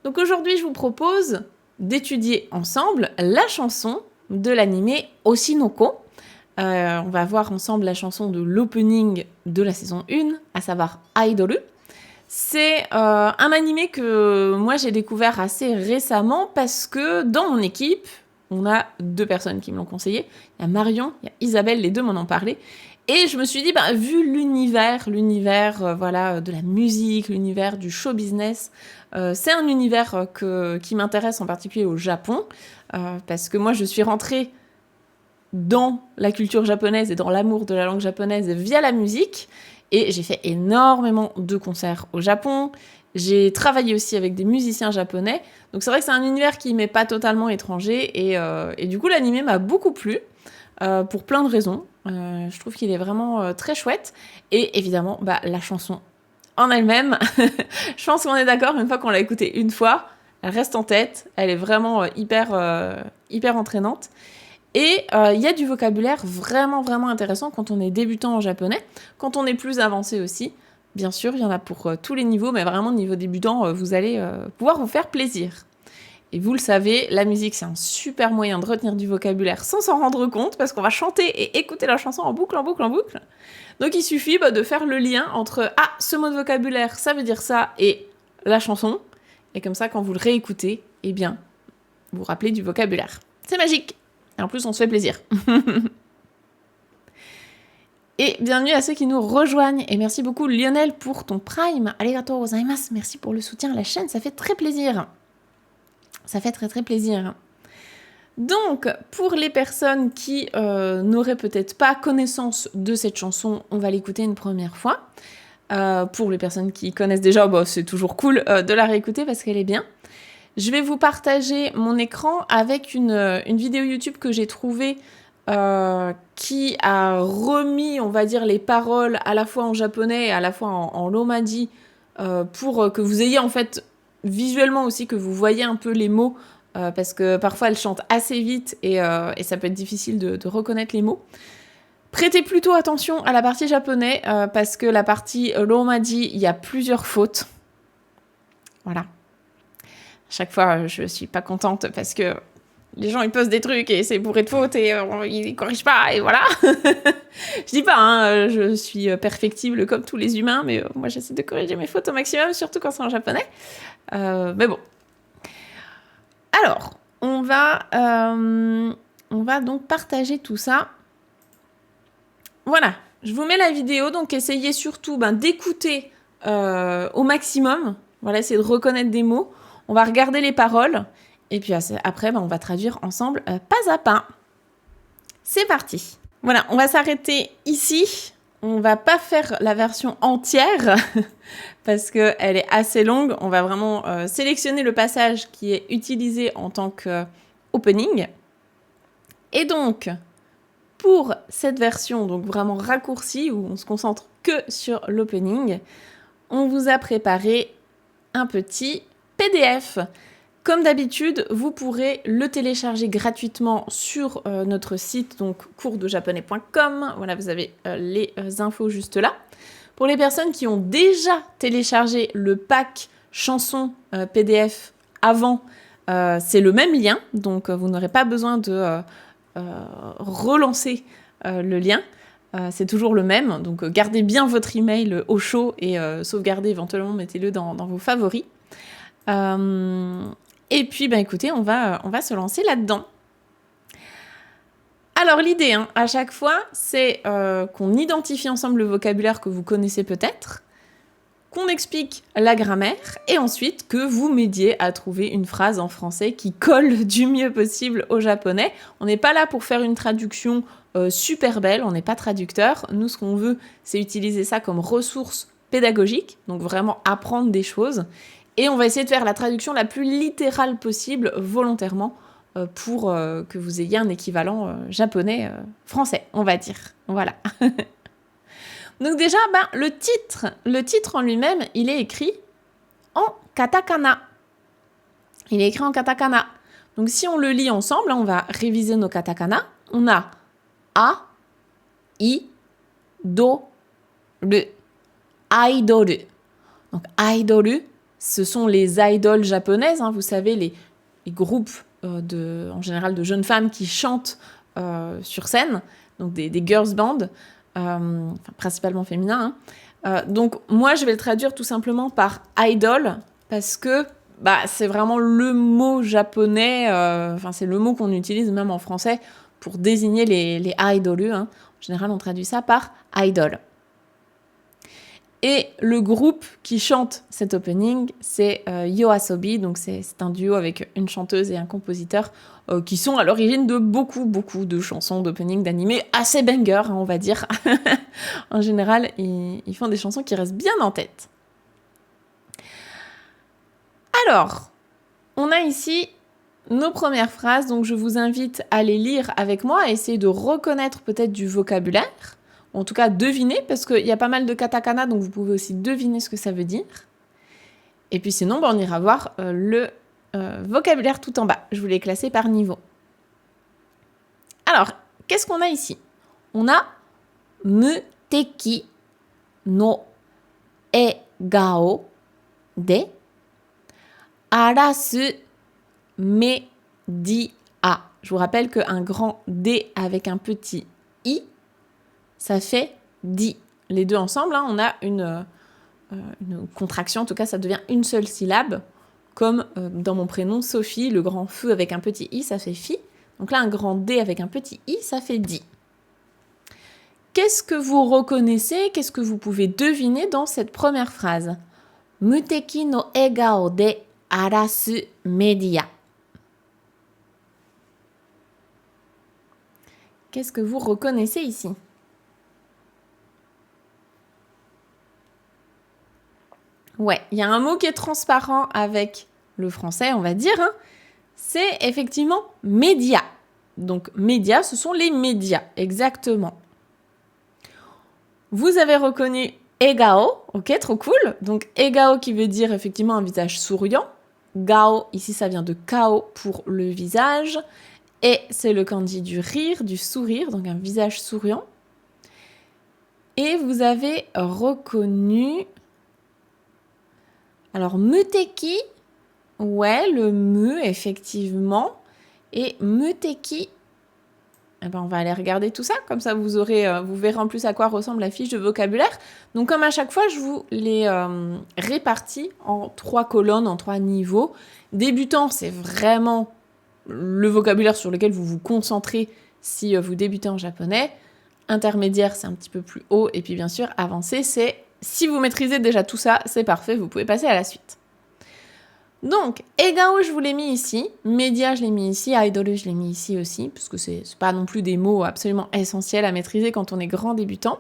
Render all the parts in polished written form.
Donc aujourd'hui, je vous propose d'étudier ensemble la chanson de l'animé Oshinoko. On va voir ensemble la chanson de l'opening de la saison 1, à savoir Idol. C'est un animé que moi j'ai découvert assez récemment parce que dans mon équipe, on a 2 personnes qui me l'ont conseillé. Il y a Marion, il y a Isabelle, les 2 m'en ont parlé. Et je me suis dit, vu l'univers voilà, de la musique, l'univers du show business, c'est un univers qui m'intéresse en particulier au Japon, parce que moi je suis rentrée dans la culture japonaise et dans l'amour de la langue japonaise via la musique, et j'ai fait énormément de concerts au Japon. J'ai travaillé aussi avec des musiciens japonais, donc c'est vrai que c'est un univers qui m'est pas totalement étranger, et du coup l'anime m'a beaucoup plu, pour plein de raisons. Je trouve qu'il est vraiment très chouette, et évidemment la chanson en elle-même, je pense qu'on est d'accord, une fois qu'on l'a écoutée une fois, elle reste en tête, elle est vraiment hyper entraînante. Et il y a du vocabulaire vraiment intéressant quand on est débutant en japonais, quand on est plus avancé aussi. Bien sûr, il y en a pour tous les niveaux, mais vraiment niveau débutant, vous allez pouvoir vous faire plaisir. Et vous le savez, la musique, c'est un super moyen de retenir du vocabulaire sans s'en rendre compte, parce qu'on va chanter et écouter la chanson en boucle. Donc il suffit de faire le lien entre « Ah, ce mot de vocabulaire, ça veut dire ça » et la chanson. Et comme ça, quand vous le réécoutez, eh bien, vous vous rappelez du vocabulaire. C'est magique. Et en plus, on se fait plaisir. Et bienvenue à ceux qui nous rejoignent. Et merci beaucoup Lionel pour ton Prime. Arigatou gozaimasu. Merci pour le soutien à la chaîne, ça fait très plaisir. Ça fait très plaisir. Donc, pour les personnes qui n'auraient peut-être pas connaissance de cette chanson, on va l'écouter une première fois. Pour les personnes qui connaissent déjà, c'est toujours cool de la réécouter parce qu'elle est bien. Je vais vous partager mon écran avec une vidéo YouTube que j'ai trouvée qui a remis, on va dire, les paroles à la fois en japonais et à la fois en romaji pour que vous ayez en fait visuellement aussi, que vous voyez un peu les mots parce que parfois elle chante assez vite et ça peut être difficile de reconnaître les mots. Prêtez plutôt attention à la partie japonais parce que la partie romaji, il y a plusieurs fautes. Voilà. Chaque fois, je suis pas contente parce que les gens, ils posent des trucs et c'est bourré de fautes et ils corrigent pas et voilà. Je dis pas, je suis perfectible comme tous les humains, mais moi, j'essaie de corriger mes fautes au maximum, surtout quand c'est en japonais. Mais bon. Alors, on va donc partager tout ça. Voilà, je vous mets la vidéo, donc essayez surtout d'écouter au maximum. Voilà, essayez de reconnaître des mots. On va regarder les paroles, et puis après, on va traduire ensemble pas à pas. C'est parti. Voilà, on va s'arrêter ici. On va pas faire la version entière, parce qu'elle est assez longue. On va vraiment sélectionner le passage qui est utilisé en tant qu'opening. Et donc, pour cette version, donc vraiment raccourcie, où on se concentre que sur l'opening, on vous a préparé un petit PDF. Comme d'habitude, vous pourrez le télécharger gratuitement sur notre site, donc coursdejaponais.com. Voilà, vous avez les infos juste là. Pour les personnes qui ont déjà téléchargé le pack chanson PDF avant, c'est le même lien, donc vous n'aurez pas besoin de relancer le lien. C'est toujours le même, donc gardez bien votre email au chaud et sauvegardez éventuellement, mettez-le dans vos favoris. Et puis, écoutez, on va se lancer là-dedans. Alors, l'idée, à chaque fois, c'est qu'on identifie ensemble le vocabulaire que vous connaissez peut-être, qu'on explique la grammaire, et ensuite que vous m'aidiez à trouver une phrase en français qui colle du mieux possible au japonais. On n'est pas là pour faire une traduction super belle, on n'est pas traducteur. Nous, ce qu'on veut, c'est utiliser ça comme ressource pédagogique, donc vraiment apprendre des choses. Et on va essayer de faire la traduction la plus littérale possible, volontairement, pour que vous ayez un équivalent japonais-français, on va dire. Voilà. Donc déjà, le titre en lui-même, il est écrit en katakana. Il est écrit en katakana. Donc si on le lit ensemble, on va réviser nos katakana. On a A, I, Do, le. Idol. Donc idol, ce sont les idoles japonaises, hein, vous savez, les groupes en général de jeunes femmes qui chantent sur scène, donc des girls bands, principalement féminins. Hein. Donc moi, je vais le traduire tout simplement par idol, parce que c'est vraiment le mot japonais, c'est le mot qu'on utilise même en français pour désigner les idolus. Hein. En général, on traduit ça par idol. Et le groupe qui chante cet opening, c'est YOASOBI, donc c'est un duo avec une chanteuse et un compositeur qui sont à l'origine de beaucoup de chansons d'opening d'animé assez banger, hein, on va dire. En général, ils font des chansons qui restent bien en tête. Alors, on a ici nos premières phrases, donc je vous invite à les lire avec moi, à essayer de reconnaître peut-être du vocabulaire, ou en tout cas deviner, parce qu'il y a pas mal de katakana, donc vous pouvez aussi deviner ce que ça veut dire. Et puis sinon, on ira voir le vocabulaire tout en bas. Je vous l'ai classé par niveau. Alors, qu'est-ce qu'on a ici? On a muteki no egao de arasu media. Je vous rappelle qu'un grand D avec un petit I, ça fait di. Les deux ensemble, hein, on a une contraction, en tout cas ça devient une seule syllabe, comme dans mon prénom Sophie, le grand feu avec un petit I, ça fait fi. Donc là, un grand D avec un petit I, ça fait di. Qu'est-ce que vous reconnaissez, qu'est-ce que vous pouvez deviner dans cette première phrase? Muteki no egao de arasu media. Qu'est-ce que vous reconnaissez ici? Ouais, il y a un mot qui est transparent avec le français, on va dire. Hein. C'est effectivement média. Donc, médias, ce sont les médias, exactement. Vous avez reconnu egao, ok, trop cool. Donc, egao qui veut dire effectivement un visage souriant. Gao, ici, ça vient de kao pour le visage. Et c'est le kanji du rire, du sourire, donc un visage souriant. Et vous avez reconnu... Alors, muteki, ouais, le mu, effectivement. Et muteki, on va aller regarder tout ça, comme ça vous verrez en plus à quoi ressemble la fiche de vocabulaire. Donc, comme à chaque fois, je vous les répartis en 3 colonnes, en 3 niveaux. Débutant, c'est vraiment le vocabulaire sur lequel vous vous concentrez si vous débutez en japonais. Intermédiaire, c'est un petit peu plus haut. Et puis, bien sûr, avancé, c'est... Si vous maîtrisez déjà tout ça, c'est parfait, vous pouvez passer à la suite. Donc, egao, je vous l'ai mis ici. Média, je l'ai mis ici. Idol, je l'ai mis ici aussi, parce que c'est pas non plus des mots absolument essentiels à maîtriser quand on est grand débutant.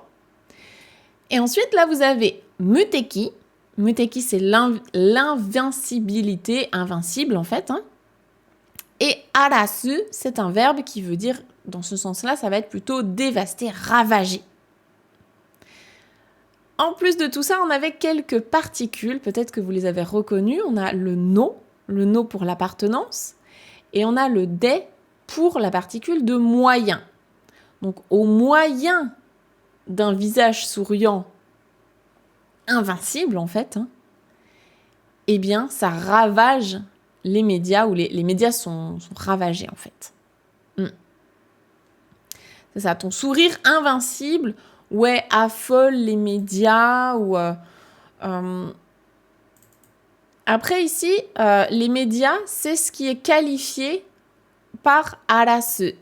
Et ensuite, là, vous avez muteki. Muteki, c'est l'invincibilité, invincible en fait. Hein. Et arasu, c'est un verbe qui veut dire, dans ce sens-là, ça va être plutôt dévaster, ravager. En plus de tout ça, on avait quelques particules, peut-être que vous les avez reconnues. On a le no pour l'appartenance, et on a le de pour la particule de moyen. Donc, au moyen d'un visage souriant invincible, en fait, hein, eh bien, ça ravage les médias, ou les médias sont ravagés, en fait. C'est ça, ton sourire invincible... Ouais, affole les médias ou... Après ici, les médias, c'est ce qui est qualifié par arasu.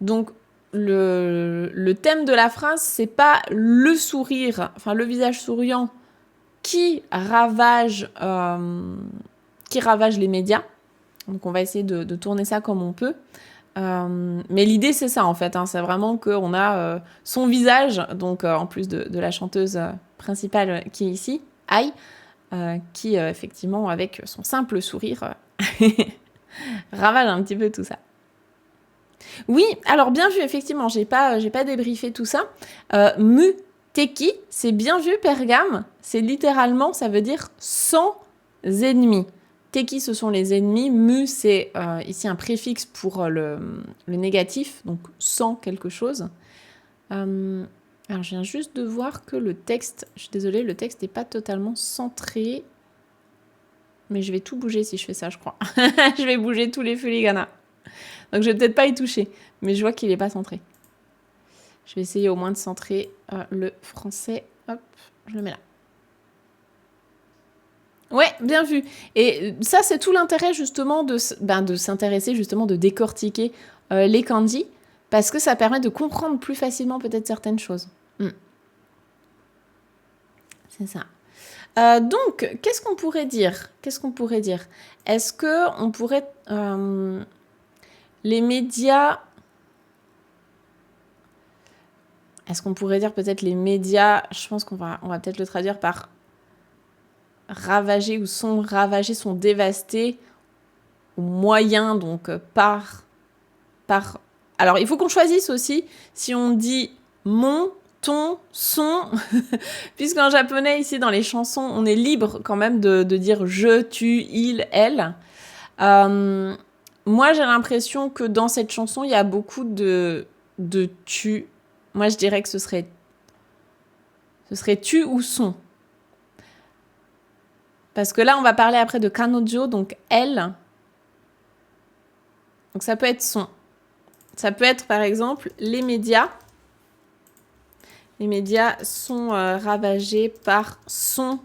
Donc, le thème de la phrase, c'est pas le sourire, enfin le visage souriant qui ravage les médias. Donc, on va essayer de tourner ça comme on peut. Mais l'idée c'est ça en fait, hein, c'est vraiment qu'on a son visage, donc en plus de la chanteuse principale qui est ici, Ai, qui effectivement avec son simple sourire ravage un petit peu tout ça. Oui, alors bien vu, effectivement, j'ai pas débriefé tout ça. Muteki, c'est bien vu Pergame, c'est littéralement, ça veut dire sans ennemis. Teki, ce sont les ennemis. Mu, c'est ici un préfixe pour le négatif, donc sans quelque chose. Alors, je viens juste de voir que le texte... Je suis désolée, le texte n'est pas totalement centré. Mais je vais tout bouger si je fais ça, je crois. Je vais bouger tous les filigrana. Donc, je vais peut-être pas y toucher. Mais je vois qu'il n'est pas centré. Je vais essayer au moins de centrer le français. Hop, je le mets là. Ouais, bien vu. Et ça, c'est tout l'intérêt justement de s'intéresser, justement, de décortiquer les kanji, parce que ça permet de comprendre plus facilement peut-être certaines choses. C'est ça. Donc, qu'est-ce qu'on pourrait dire? Est-ce que on pourrait... les médias... Est-ce qu'on pourrait dire peut-être les médias... Je pense qu'on va peut-être le traduire par... ravagés ou sont ravagés, sont dévastés au moyen, donc par... Alors, il faut qu'on choisisse aussi si on dit mon, ton, son, puisqu'en japonais, ici, dans les chansons, on est libre quand même de dire je, tu, il, elle. Moi, j'ai l'impression que dans cette chanson, il y a beaucoup de tu. Moi, je dirais que ce serait tu ou son. Parce que là, on va parler après de kanojo, donc elle. Donc ça peut être son. Ça peut être, par exemple, les médias. Les médias sont ravagés par son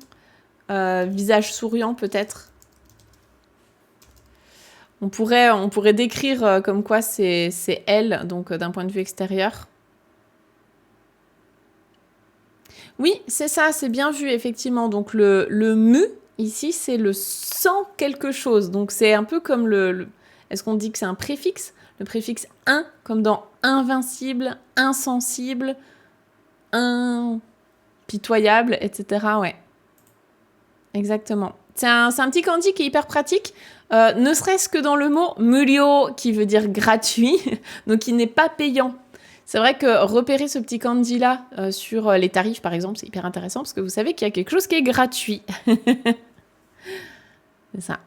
visage souriant, peut-être. On pourrait décrire comme quoi c'est elle, donc d'un point de vue extérieur. Oui, c'est ça, c'est bien vu, effectivement. Donc le mu, ici, c'est le sans quelque chose. Donc c'est un peu comme le... Est-ce qu'on dit que c'est un préfixe? Le préfixe un, comme dans invincible, insensible, impitoyable, etc. Ouais, exactement. C'est un petit kanji qui est hyper pratique, ne serait-ce que dans le mot murio, qui veut dire gratuit, donc qui n'est pas payant. C'est vrai que repérer ce petit kanji-là sur les tarifs, par exemple, c'est hyper intéressant, parce que vous savez qu'il y a quelque chose qui est gratuit. C'est ça.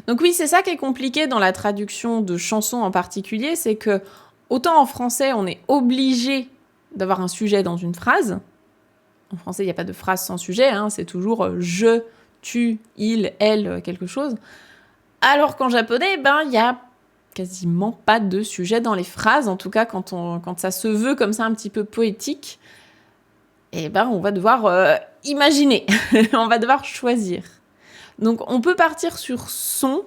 Donc oui, c'est ça qui est compliqué dans la traduction de chansons en particulier, c'est que autant en français, on est obligé d'avoir un sujet dans une phrase. En français, il n'y a pas de phrase sans sujet, hein, c'est toujours je, tu, il, elle, quelque chose. Alors qu'en japonais, il y a quasiment pas de sujet dans les phrases, en tout cas quand ça se veut comme ça un petit peu poétique, on va devoir imaginer, on va devoir choisir. Donc on peut partir sur son,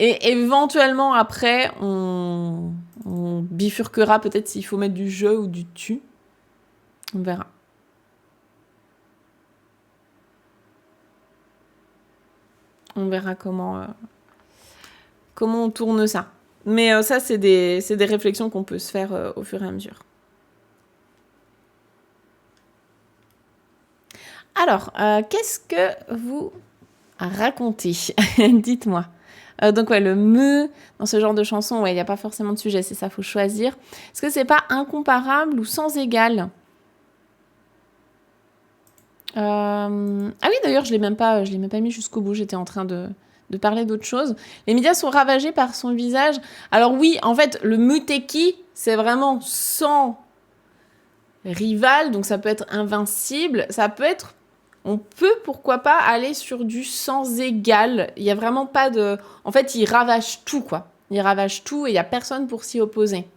et éventuellement après on bifurquera peut-être s'il faut mettre du je ou du tu. On verra. On verra comment on tourne ça. Mais ça, c'est des réflexions qu'on peut se faire au fur et à mesure. Alors, qu'est-ce que vous racontez? Dites-moi. Donc, ouais, le me, dans ce genre de chanson, ouais, il n'y a pas forcément de sujet, c'est ça, faut choisir. Est-ce que c'est pas incomparable ou sans égal? Ah oui, d'ailleurs, je l'ai même pas mis jusqu'au bout, j'étais en train de parler d'autre chose. Les médias sont ravagés par son visage. Alors oui, en fait, le muteki, c'est vraiment sans rival, donc ça peut être invincible, ça peut être... On peut, pourquoi pas, aller sur du sans égal. Il y a vraiment pas de... En fait, il ravage tout, quoi. Il ravage tout et il y a personne pour s'y opposer.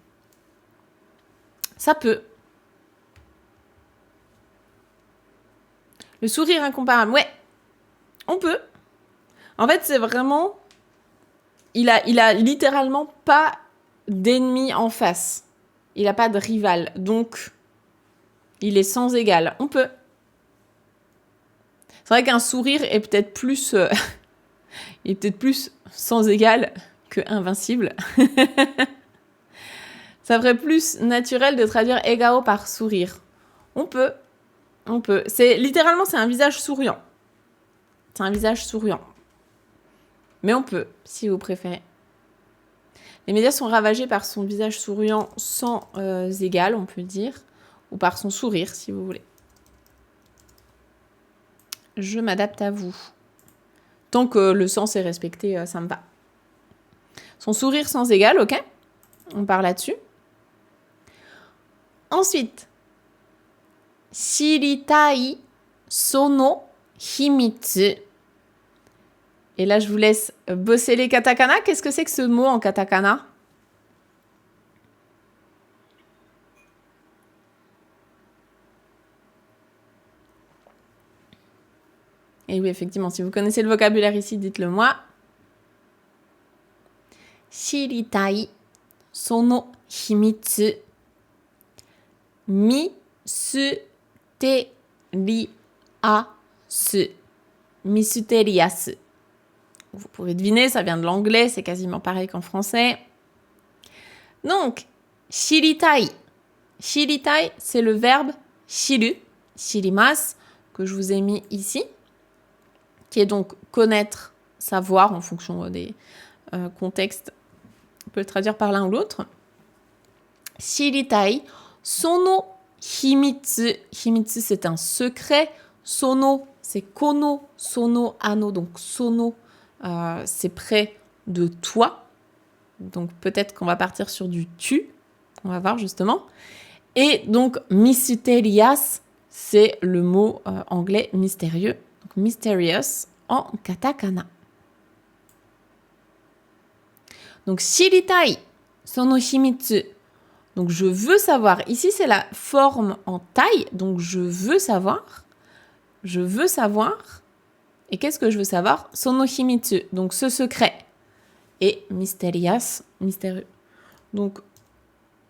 Ça peut. Le sourire incomparable, ouais. On peut. En fait, c'est vraiment... Il a littéralement pas d'ennemi en face. Il a pas de rival. Donc, il est sans égal. On peut. C'est vrai qu'un sourire est peut-être plus... il est peut-être plus sans égal que invincible. Ça ferait plus naturel de traduire egao par sourire. On peut. Littéralement, c'est un visage souriant. C'est un visage souriant. Mais on peut, si vous préférez. Les médias sont ravagés par son visage souriant sans égal, on peut dire, ou par son sourire, si vous voulez. Je m'adapte à vous. Tant que le sens est respecté, ça me va. Son sourire sans égal, ok? On part là-dessus. Ensuite, shiritai sono himitsu. Et là, je vous laisse bosser les katakana. Qu'est-ce que c'est que ce mot en katakana? Et oui, effectivement, si vous connaissez le vocabulaire ici, dites-le moi. Shiritai sono himitsu. Mysteriasu. Mysteriasu. Vous pouvez deviner, ça vient de l'anglais, c'est quasiment pareil qu'en français. Donc, shiritai. Shiritai, c'est le verbe shiru, shirimasu, que je vous ai mis ici, qui est donc connaître, savoir, en fonction des contextes. On peut le traduire par l'un ou l'autre. Shiritai, sono himitsu. Himitsu, c'est un secret. Sono, c'est kono, sono, ano. Donc, sono, c'est près de toi. Donc, peut-être qu'on va partir sur du tu. On va voir, justement. Et donc, mysterious, c'est le mot anglais mystérieux. Donc, mysterious en katakana. Donc, shiritai, sono himitsu. Donc, je veux savoir. Ici, c'est la forme en taille. Donc, je veux savoir. Je veux savoir. Et qu'est-ce que je veux savoir? Sono himitsu. Donc, ce secret. Et mysterious, mystérieux. Donc,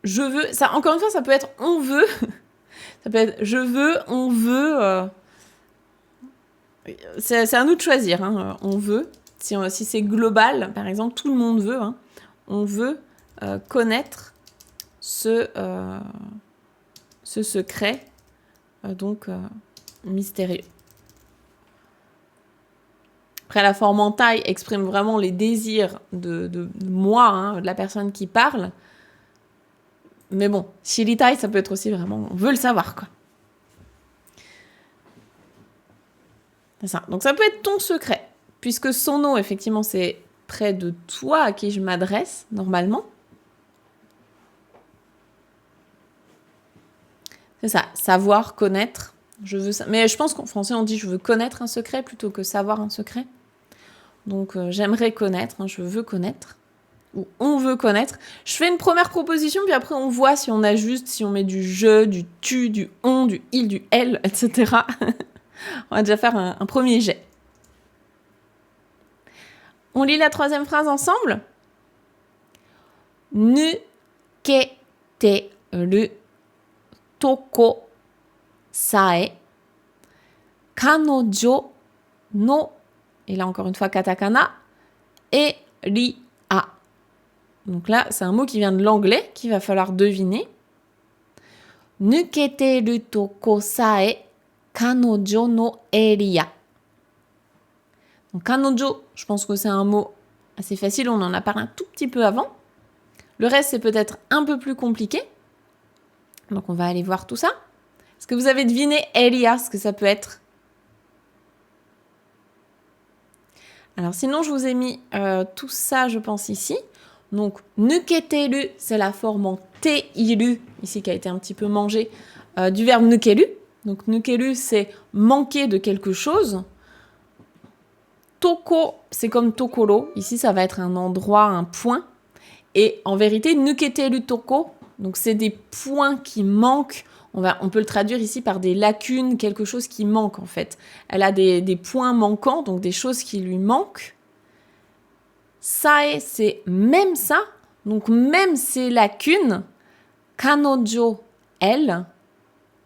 je veux. Ça, encore une fois, ça peut être on veut. Ça peut être je veux, on veut. C'est à nous de choisir. Hein, on veut. Si c'est global, par exemple, tout le monde veut. Hein, on veut connaître ce secret mystérieux. Après, la forme en taille exprime vraiment les désirs de moi, hein, de la personne qui parle. Mais bon, shiritai, ça peut être aussi vraiment, on veut le savoir, quoi. C'est ça. Donc ça peut être ton secret, puisque sono, effectivement, c'est près de toi à qui je m'adresse, normalement. C'est ça, savoir, connaître. Je veux ça. Mais je pense qu'en français, on dit je veux connaître un secret plutôt que savoir un secret. Donc, j'aimerais connaître, hein, je veux connaître. Ou on veut connaître. Je fais une première proposition, puis après, on voit si on ajuste, si on met du je, du tu, du on, du il, du elle, etc. On va déjà faire un premier jet. On lit la troisième phrase ensemble. Nuketeru toko sae kanojo no, et là encore une fois katakana, eria. Donc là, c'est un mot qui vient de l'anglais qu'il va falloir deviner. Nuketeru toko sae kanojo no eria. Donc kanojo, je pense que c'est un mot assez facile, on en a parlé un tout petit peu avant. Le reste, c'est peut-être un peu plus compliqué. Donc on va aller voir tout ça. Est-ce que vous avez deviné eria, ce que ça peut être? Alors sinon, je vous ai mis tout ça, je pense, ici. Donc, nuketeru, c'est la forme en teiru, ici qui a été un petit peu mangée, du verbe nukeru. Donc, nukeru, c'est manquer de quelque chose. Toko, c'est comme tokoro. Ici, ça va être un endroit, un point. Et en vérité, nuketeru toko, donc c'est des points qui manquent. On peut le traduire ici par des lacunes, quelque chose qui manque en fait. Elle a des points manquants, donc des choses qui lui manquent. Sae, c'est même ça, donc même ces lacunes. Kanojo, elle.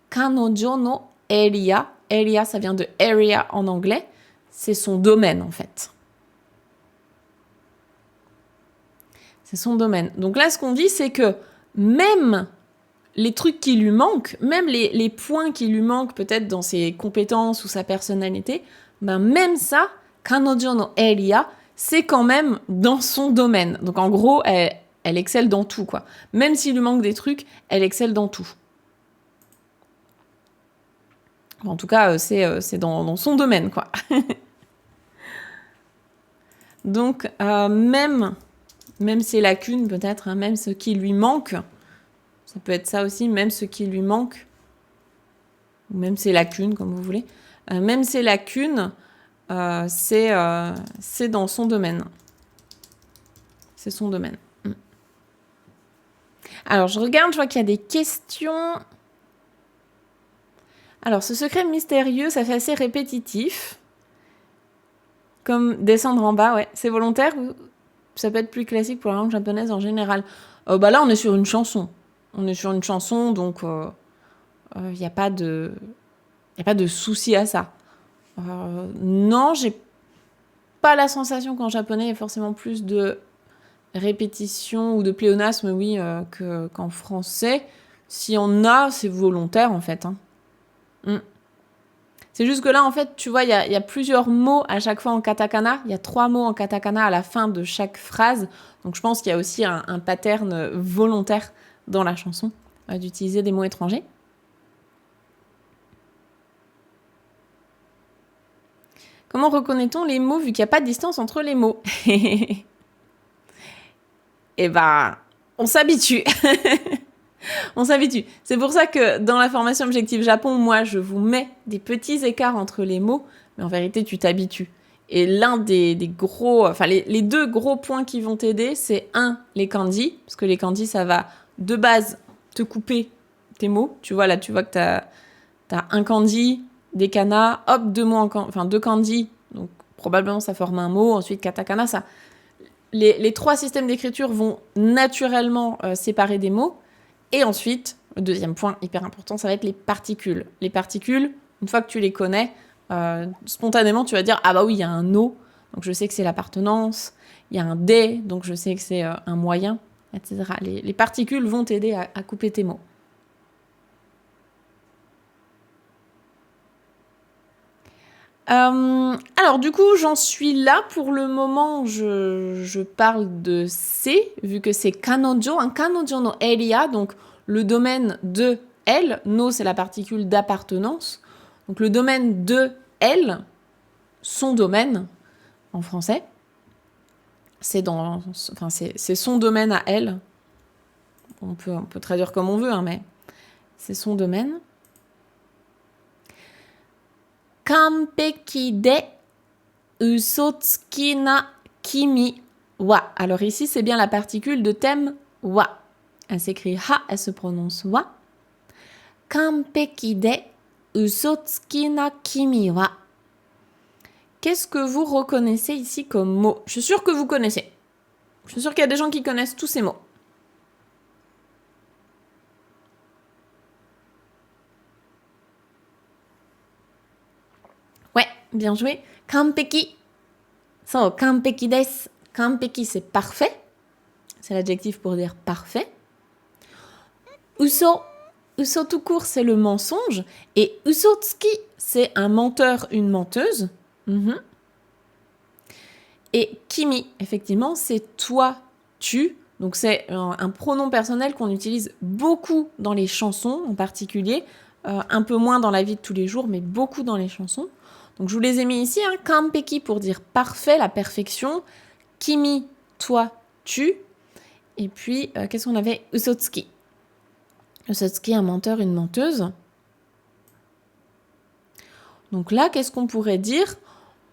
Kanojo no eria. Eria, ça vient de area en anglais. C'est son domaine en fait. C'est son domaine. Donc là, ce qu'on dit, c'est que même les trucs qui lui manquent, même les points qui lui manquent peut-être dans ses compétences ou sa personnalité, ben même ça, kanojo no eria, c'est quand même dans son domaine. Donc en gros, elle excelle dans tout, quoi. Même s'il lui manque des trucs, elle excelle dans tout. En tout cas, c'est dans son domaine, quoi. Donc, même ses lacunes, peut-être, hein, même ce qui lui manque, Ça peut être ça aussi, même ce qui lui manque, ou même ses lacunes, comme vous voulez. Même ses lacunes, c'est dans son domaine. C'est son domaine. Alors, je regarde, je vois qu'il y a des questions. Alors, ce secret mystérieux, ça fait assez répétitif. Comme descendre en bas, ouais. C'est volontaire ou ça peut être plus classique pour la langue japonaise en général? Là, on est sur une chanson. Donc il n'y a pas de souci à ça. Non, j'ai pas la sensation qu'en japonais, il y a forcément plus de répétition ou de pléonasme, oui, qu'en français. Si on a, c'est volontaire, en fait. C'est juste que là, en fait, tu vois, il y a plusieurs mots à chaque fois en katakana. Il y a 3 mots en katakana à la fin de chaque phrase. Donc, je pense qu'il y a aussi un pattern volontaire dans la chanson d'utiliser des mots étrangers. Comment reconnaît-on les mots vu qu'il n'y a pas de distance entre les mots? Eh ben, on s'habitue. On s'habitue. C'est pour ça que dans la formation Objectif Japon, moi, je vous mets des petits écarts entre les mots, mais en vérité, tu t'habitues. Et l'un des gros... Enfin, les 2 gros points qui vont t'aider, c'est 1, les kanji, parce que les kanji, ça va, de base, te couper tes mots. Tu vois, là, tu vois que t'as un kanji, des kana, hop, 2 kanji, donc probablement ça forme un mot, ensuite katakana, ça... Les 3 systèmes d'écriture vont naturellement séparer des mots. Et ensuite, le deuxième point hyper important, ça va être les particules. Les particules, une fois que tu les connais, spontanément, tu vas dire « Ah bah oui, il y a un « o », donc je sais que c'est l'appartenance. Il y a un « des », donc je sais que c'est un moyen, etc. Les particules vont t'aider à couper tes mots. Alors du coup, j'en suis là pour le moment. Je parle de C, vu que c'est kanojo, un kanojo no area, donc le domaine de elle. No, c'est la particule d'appartenance. Donc le domaine de elle, son domaine en français, c'est son domaine à elle. On peut traduire comme on veut, hein, mais c'est son domaine. Kanpeki de usotsuki na kimi wa. Alors ici, c'est bien la particule de thème wa. Elle s'écrit ha, elle se prononce wa. Kanpeki de usotsuki na kimi wa. Qu'est-ce que vous reconnaissez ici comme mot? Je suis sûre que vous connaissez. Je suis sûre qu'il y a des gens qui connaissent tous ces mots. Ouais, bien joué. Kanpeki. So, kanpeki desu. Kanpeki, c'est parfait. C'est l'adjectif pour dire parfait. Uso. Uso tout court, c'est le mensonge. Et usotsuki, c'est un menteur, une menteuse. Et kimi, effectivement, c'est toi, tu. Donc c'est un pronom personnel qu'on utilise beaucoup dans les chansons en particulier. Un peu moins dans la vie de tous les jours, mais beaucoup dans les chansons. Donc je vous les ai mis ici, hein. Kanpeki pour dire parfait, la perfection. Kimi, toi, tu. Et puis, qu'est-ce qu'on avait? Usotsuki. Usotsuki, un menteur, une menteuse. Donc là, qu'est-ce qu'on pourrait dire?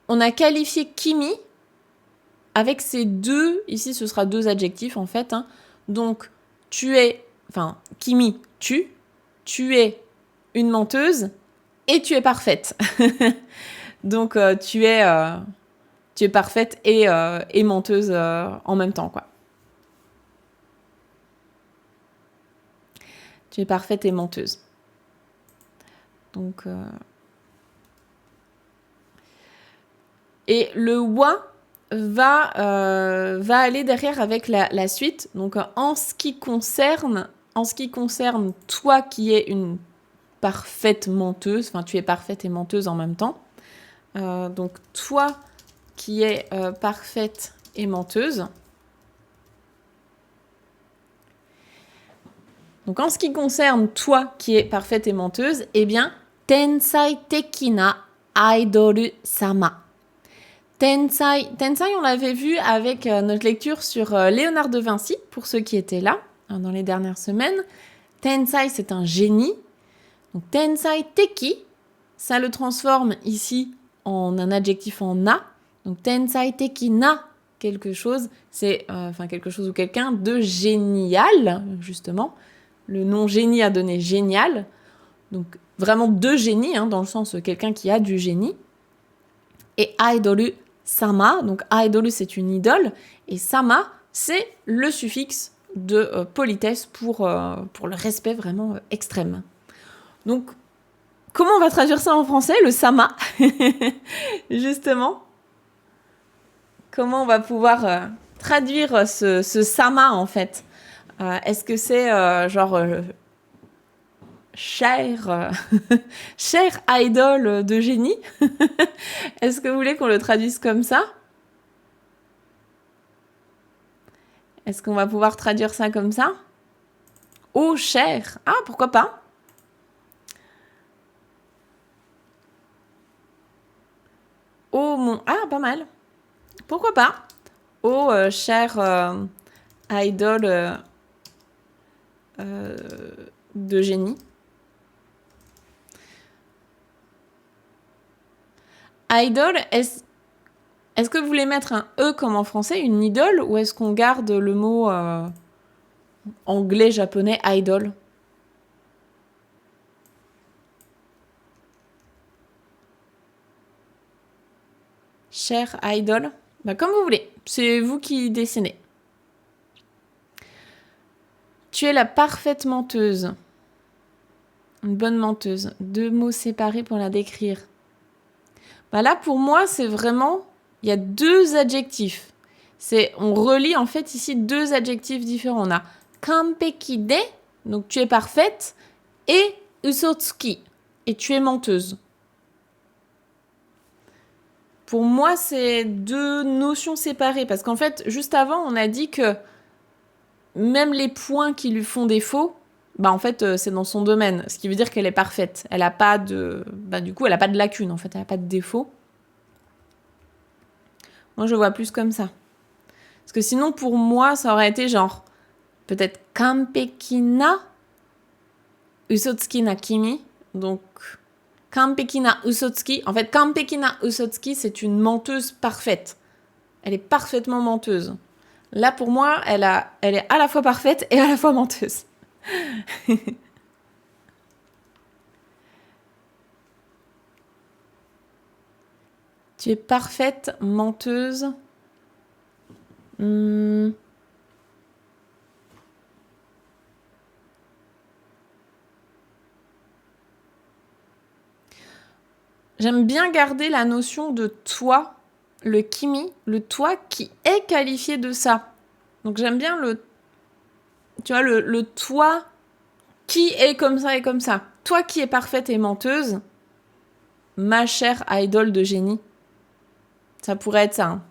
On a qualifié Kimi avec ces 2, ici ce sera 2 adjectifs en fait. Hein. Donc, Kimi, tu es une menteuse et tu es parfaite. Donc, tu es parfaite et menteuse en même temps, quoi. Tu es parfaite et menteuse. Donc, et le wa va aller derrière avec la suite. Donc, en ce qui concerne toi qui es une parfaite menteuse, enfin, tu es parfaite et menteuse en même temps. Donc, toi qui es parfaite et menteuse. Donc, en ce qui concerne toi qui es parfaite et menteuse, eh bien, tensai tekina aidoru sama. Tensai, on l'avait vu avec notre lecture sur Léonard de Vinci, pour ceux qui étaient là dans les dernières semaines. Tensai, c'est un génie. Donc, tensai teki, ça le transforme ici en un adjectif en na. Donc, tensai teki na quelque chose, c'est quelque chose ou quelqu'un de génial, justement. Le nom génie a donné génial. Donc, vraiment de génie, dans le sens quelqu'un qui a du génie. Et idolu sama, donc idolu c'est une idole, et sama c'est le suffixe de politesse pour le respect vraiment extrême. Donc, comment on va traduire ça en français, le sama? Justement, comment on va pouvoir traduire ce sama en fait? Est-ce que c'est cher idole de génie? Est-ce que vous voulez qu'on le traduise comme ça? Est-ce qu'on va pouvoir traduire ça comme ça? Oh, cher. Ah, pourquoi pas? Oh, mon... Ah, pas mal. Pourquoi pas? Oh, cher idole de génie. Idol, est-ce que vous voulez mettre un E comme en français, une idole, ou est-ce qu'on garde le mot anglais-japonais idol? Cher idol? Bah, comme vous voulez, c'est vous qui dessinez. Tu es la parfaite menteuse. Une bonne menteuse. 2 mots séparés pour la décrire. Bah là, pour moi, c'est vraiment... Il y a 2 adjectifs. On relie en fait ici 2 adjectifs différents. On a kampeki de, donc tu es parfaite, et usotsuki, et tu es menteuse. Pour moi, c'est 2 notions séparées. Parce qu'en fait, juste avant, on a dit que même les points qui lui font défaut, bah en fait, c'est dans son domaine. Ce qui veut dire qu'elle est parfaite. Elle n'a pas de... Bah du coup, elle n'a pas de lacune, en fait. Elle n'a pas de défaut. Moi, je vois plus comme ça. Parce que sinon, pour moi, ça aurait été genre... Peut-être kampeki na usotsuki na kimi. Donc, kampeki na usotsuki. En fait, kampeki na usotsuki, c'est une menteuse parfaite. Elle est parfaitement menteuse. Là, pour moi, elle est à la fois parfaite et à la fois menteuse. Tu es parfaite, menteuse. J'aime bien garder la notion de toi, le kimi, le toi qui est qualifié de ça. Donc j'aime bien le toi qui est comme ça et comme ça. Toi qui es parfaite et menteuse, ma chère idole de génie. Ça pourrait être ça. Hein.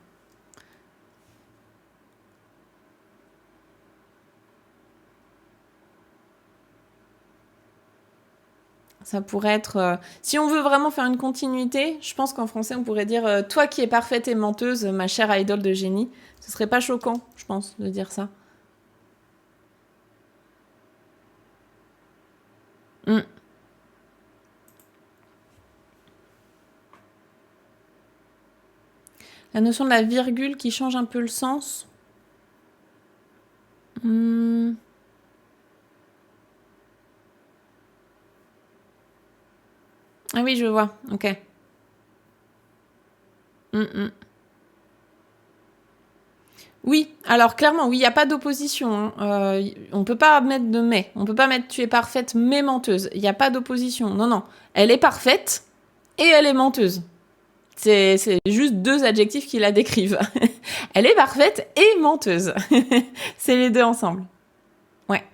Ça pourrait être... si on veut vraiment faire une continuité, je pense qu'en français, on pourrait dire toi qui es parfaite et menteuse, ma chère idole de génie. Ce serait pas choquant, je pense, de dire ça. La notion de la virgule qui change un peu le sens. Ah oui, je vois. Ok. Oui, alors clairement, oui, il n'y a pas d'opposition. Hein. On peut pas mettre de mais. On peut pas mettre tu es parfaite mais menteuse. Il n'y a pas d'opposition. Non, non. Elle est parfaite et elle est menteuse. C'est juste 2 adjectifs qui la décrivent. Elle est parfaite et menteuse. C'est les 2 ensemble. Ouais.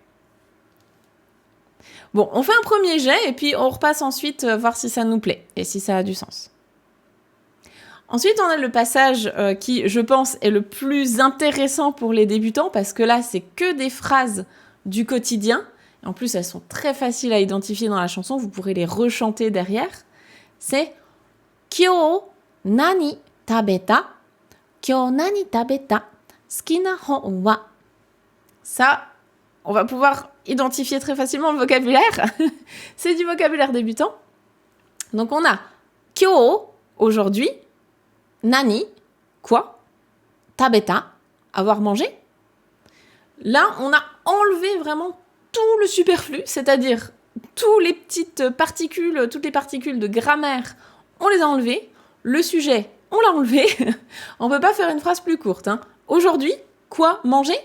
Bon, on fait un premier jet et puis on repasse ensuite voir si ça nous plaît et si ça a du sens. Ensuite, on a le passage qui, je pense, est le plus intéressant pour les débutants parce que là, c'est que des phrases du quotidien. En plus, elles sont très faciles à identifier dans la chanson. Vous pourrez les rechanter derrière. C'est Kyo nani tabeta? Kyo nani tabeta? Sukina hon wa? Ça, on va pouvoir identifier très facilement le vocabulaire. C'est du vocabulaire débutant. Donc on a kyo, aujourd'hui, nani, quoi, tabeta, avoir mangé. Là, on a enlevé vraiment tout le superflu, c'est-à-dire toutes les particules de grammaire, on les a enlevées. Le sujet, on l'a enlevé. On peut pas faire une phrase plus courte. Hein. Aujourd'hui, quoi manger?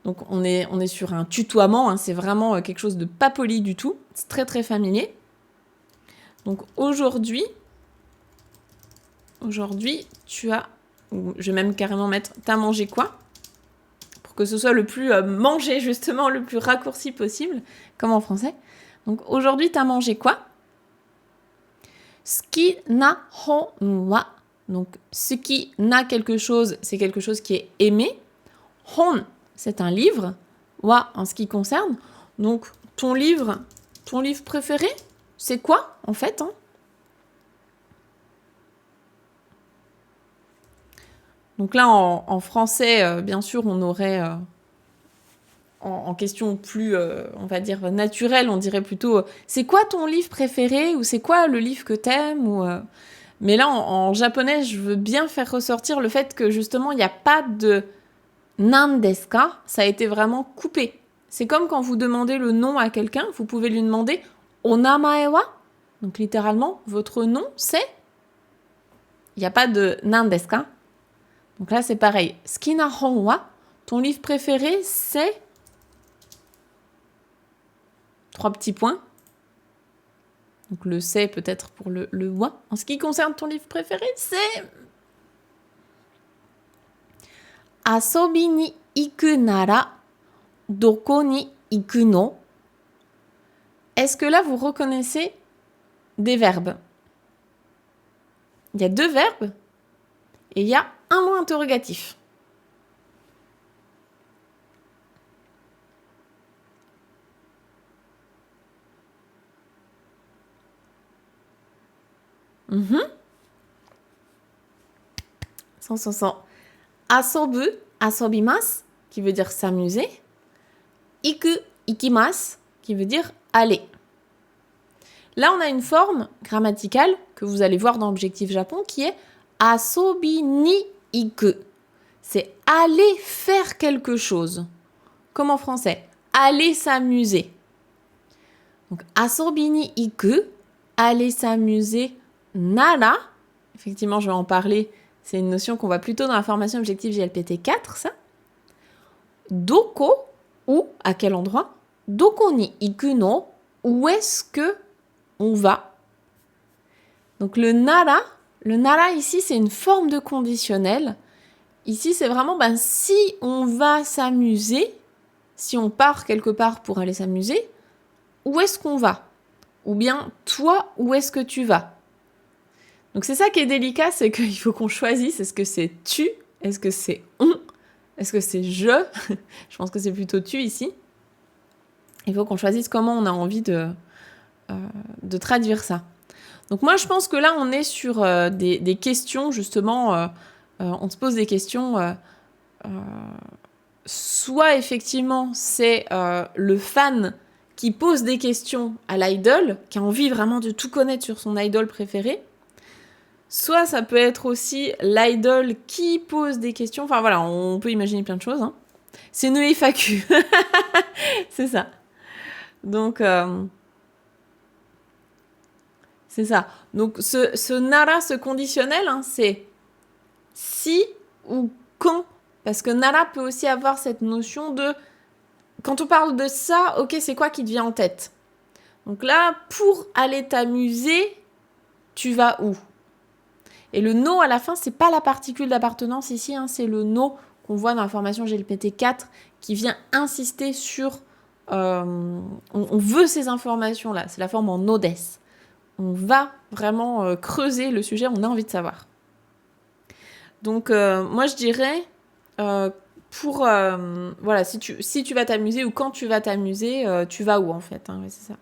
Donc on est sur un tutoiement, hein, c'est vraiment quelque chose de pas poli du tout. C'est très très familier. Donc aujourd'hui, tu as... Je vais même carrément mettre « t'as mangé quoi ?» pour que ce soit le plus mangé, justement, le plus raccourci possible, comme en français. Donc aujourd'hui, t'as mangé quoi? Ski na hon wa. Donc ce qui na quelque chose, c'est quelque chose qui est aimé. Hon, c'est un livre. Wa, en ce qui concerne. Donc ton livre préféré, c'est quoi en fait hein? Donc là, en français, bien sûr, on aurait en question plus, on va dire, naturelle, on dirait plutôt c'est quoi ton livre préféré ou c'est quoi le livre que t'aimes ou, Mais là, en japonais, je veux bien faire ressortir le fait que justement, il n'y a pas de nan desu ka, ça a été vraiment coupé. C'est comme quand vous demandez le nom à quelqu'un, vous pouvez lui demander onamae wa, donc littéralement, votre nom c'est. Il n'y a pas de nan desu ka. Donc là, c'est pareil. Skina hon wa, ton livre préféré, c'est 3 petits points. Donc le c'est peut-être pour le wa. En ce qui concerne ton livre préféré, c'est asobi ni iku nara doko ni iku no. Est-ce que là, vous reconnaissez des verbes? Il y a 2 verbes et il y a un mot interrogatif. Sans. Asobu, asobimasu, qui veut dire s'amuser. Iku, ikimasu, qui veut dire aller. Là, on a une forme grammaticale que vous allez voir dans Objectif Japon qui est asobi ni iku. C'est aller faire quelque chose. Comme en français, aller s'amuser. Donc, asobi ni iku, aller s'amuser, nara. Effectivement, je vais en parler. C'est une notion qu'on voit plutôt dans la formation Objectif JLPT 4, ça. Doko, où, à quel endroit? Doko ni iku no, où est-ce que on va? Donc le nara ici, c'est une forme de conditionnel. Ici, c'est vraiment, si on va s'amuser, si on part quelque part pour aller s'amuser, où est-ce qu'on va? Ou bien, toi, où est-ce que tu vas? Donc c'est ça qui est délicat, c'est qu'il faut qu'on choisisse, est-ce que c'est tu? Est-ce que c'est on? Est-ce que c'est je? Je pense que c'est plutôt tu ici. Il faut qu'on choisisse comment on a envie de traduire ça. Donc moi, je pense que là, on est sur des questions, justement, on se pose des questions, soit effectivement, c'est le fan qui pose des questions à l'idol, qui a envie vraiment de tout connaître sur son idol préféré, soit ça peut être aussi l'idol qui pose des questions, enfin voilà, on peut imaginer plein de choses. Hein. C'est une FAQ, c'est ça. Donc... c'est ça. Donc, ce nara, ce conditionnel, hein, c'est si ou quand. Parce que nara peut aussi avoir cette notion de... Quand on parle de ça, ok, c'est quoi qui te vient en tête? Donc là, pour aller t'amuser, tu vas où? Et le no à la fin, c'est pas la particule d'appartenance ici, hein, c'est le no qu'on voit dans la formation GLPT 4 qui vient insister sur... on veut ces informations-là. C'est la forme en odes. On va vraiment creuser le sujet, on a envie de savoir. Donc, moi, je dirais, voilà, si tu vas t'amuser ou quand tu vas t'amuser, tu vas où, en fait, hein, ouais, c'est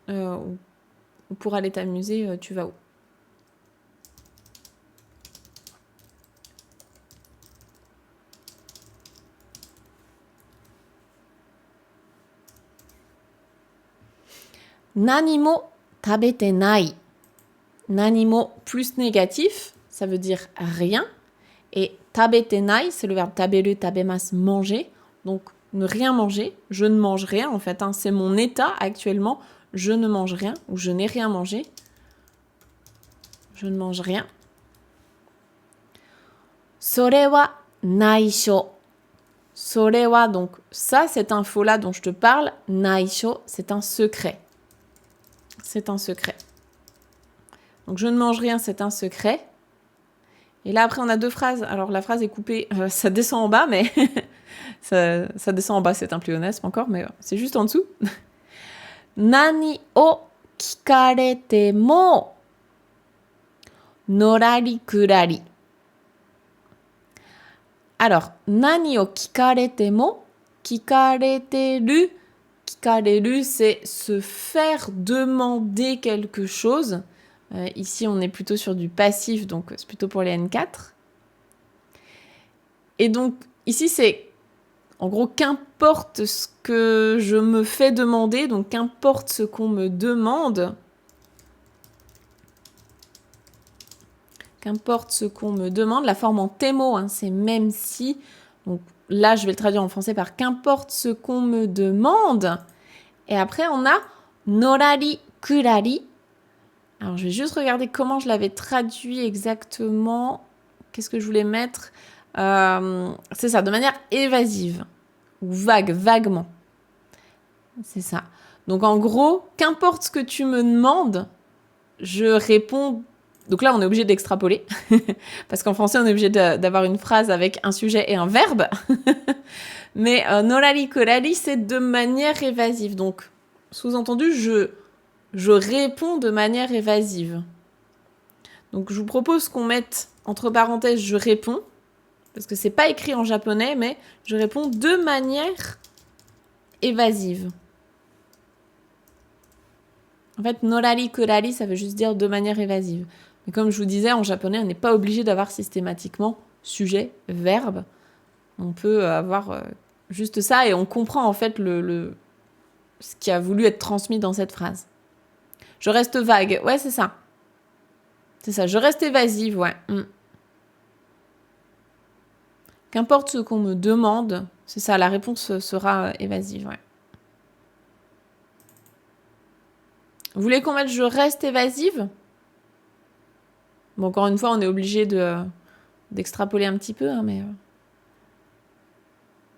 ça. Pour aller t'amuser, tu vas où? Nani mo tabete nai. Nani mo plus négatif, ça veut dire rien. Et tabete nai, c'est le verbe taberu, tabemasu, manger. Donc, ne rien manger. Je ne mange rien, en fait. C'est mon état actuellement. Je ne mange rien ou je n'ai rien mangé. Je ne mange rien. Sore wa naisho. Sore wa, donc ça, cette info-là dont je te parle, naisho, c'est un secret. C'est un secret. Donc je ne mange rien, c'est un secret. Et là, après, on a deux phrases. Alors, la phrase est coupée, ça descend en bas, mais ça descend en bas, c'est un pléonasme encore, mais c'est juste en dessous. Nani o kikarete mo norari kurari. Alors, nani o kikarete mo, kikareteru. Kikareru, c'est se faire demander quelque chose. Ici, on est plutôt sur du passif, donc c'est plutôt pour les N4. Et donc, ici, c'est en gros, qu'importe ce que je me fais demander, donc qu'importe ce qu'on me demande, qu'importe ce qu'on me demande, la forme en témo, c'est même si. Donc là, je vais le traduire en français par qu'importe ce qu'on me demande. Et après, on a norari kurari. Alors, je vais juste regarder comment je l'avais traduit exactement. Qu'est-ce que je voulais mettre c'est ça, de manière évasive. Ou vague, vaguement. C'est ça. Donc, en gros, qu'importe ce que tu me demandes, je réponds. Donc là, on est obligé d'extrapoler. Parce qu'en français, on est obligé d'avoir une phrase avec un sujet et un verbe. Mais norari kurari, c'est de manière évasive. Donc, sous-entendu, je réponds de manière évasive. Donc, je vous propose qu'on mette entre parenthèses « je réponds », parce que c'est pas écrit en japonais, mais je réponds de manière évasive. En fait, norari kurari, ça veut juste dire de manière évasive. Mais comme je vous disais, en japonais, on n'est pas obligé d'avoir systématiquement sujet, verbe. On peut avoir juste ça et on comprend en fait ce qui a voulu être transmis dans cette phrase. Je reste vague. Ouais, c'est ça. C'est ça, je reste évasive, ouais. Qu'importe ce qu'on me demande, c'est ça, la réponse sera évasive, ouais. Vous voulez qu'on mette « je reste évasive » ? Bon, encore une fois, on est obligé d'extrapoler un petit peu, mais...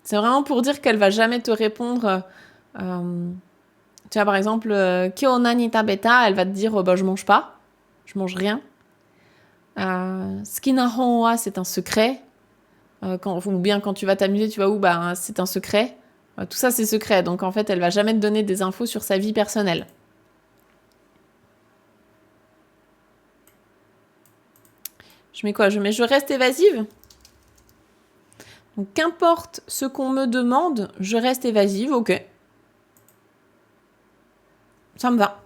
C'est vraiment pour dire qu'elle va jamais te répondre... tu vois, par exemple, « Kyo nani tabeta ?» Elle va te dire « je mange pas, je mange rien. » Skina hon wa, c'est un secret. Ou bien quand tu vas t'amuser, tu vas où ? C'est un secret. Tout ça, c'est secret. Donc, en fait, elle va jamais te donner des infos sur sa vie personnelle. Je mets quoi ? Je mets « je reste évasive ». Donc, qu'importe ce qu'on me demande, je reste évasive, ok. Ça me va.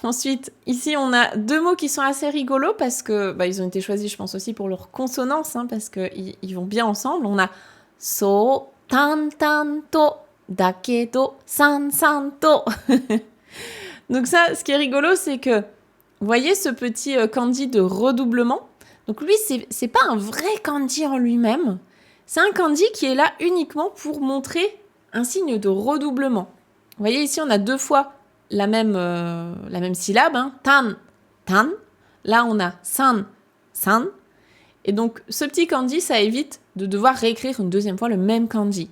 Ensuite, ici, on a deux mots qui sont assez rigolos parce que ils ont été choisis, je pense, aussi pour leur consonance, parce qu'ils vont bien ensemble. On a « so, tan, tan, to, dakedo, san, san, to ». Donc ça, ce qui est rigolo, c'est que, vous voyez ce petit kanji de redoublement ? Donc lui, c'est pas un vrai kanji en lui-même. C'est un kanji qui est là uniquement pour montrer un signe de redoublement. Vous voyez, ici, on a deux fois la même syllabe, tan, tan. Là, on a san, san. Et donc, ce petit kanji, ça évite de devoir réécrire une deuxième fois le même kanji.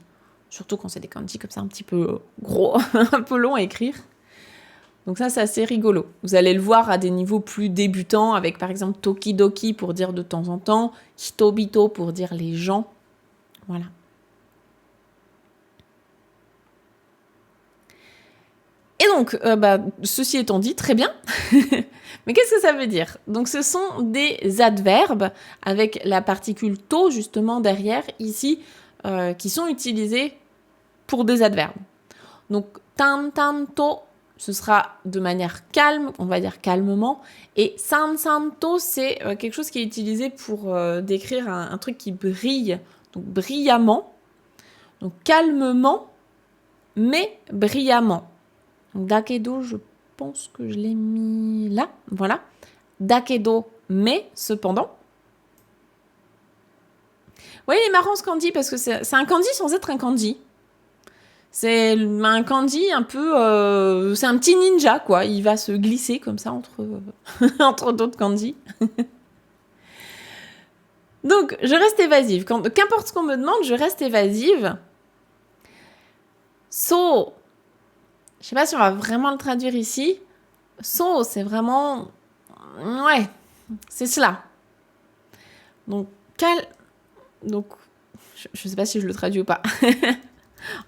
Surtout quand c'est des kanji comme ça, un petit peu gros, un peu long à écrire. Donc ça, c'est assez rigolo. Vous allez le voir à des niveaux plus débutants, avec par exemple tokidoki pour dire de temps en temps, hitobito pour dire les gens. Voilà. Et donc, ceci étant dit, très bien. Mais qu'est-ce que ça veut dire ? Donc, ce sont des adverbes avec la particule to, justement, derrière, ici, qui sont utilisés pour des adverbes. Donc, tan, tan, to, ce sera de manière calme, on va dire calmement. Et san, san, to, c'est quelque chose qui est utilisé pour décrire un truc qui brille, donc brillamment. Donc calmement, mais brillamment. Donc, dakedo, je pense que je l'ai mis là. Voilà. Dakedo, mais cependant. Oui, il est marrant ce kanji parce que c'est un kanji sans être un kanji. C'est un kanji un peu... c'est un petit ninja, quoi. Il va se glisser comme ça entre, entre d'autres kanji. Donc, je reste évasive. Qu'importe ce qu'on me demande, je reste évasive. So, je sais pas si on va vraiment le traduire ici. So, c'est vraiment... Ouais, c'est cela. Donc, Donc, je sais pas si je le traduis ou pas.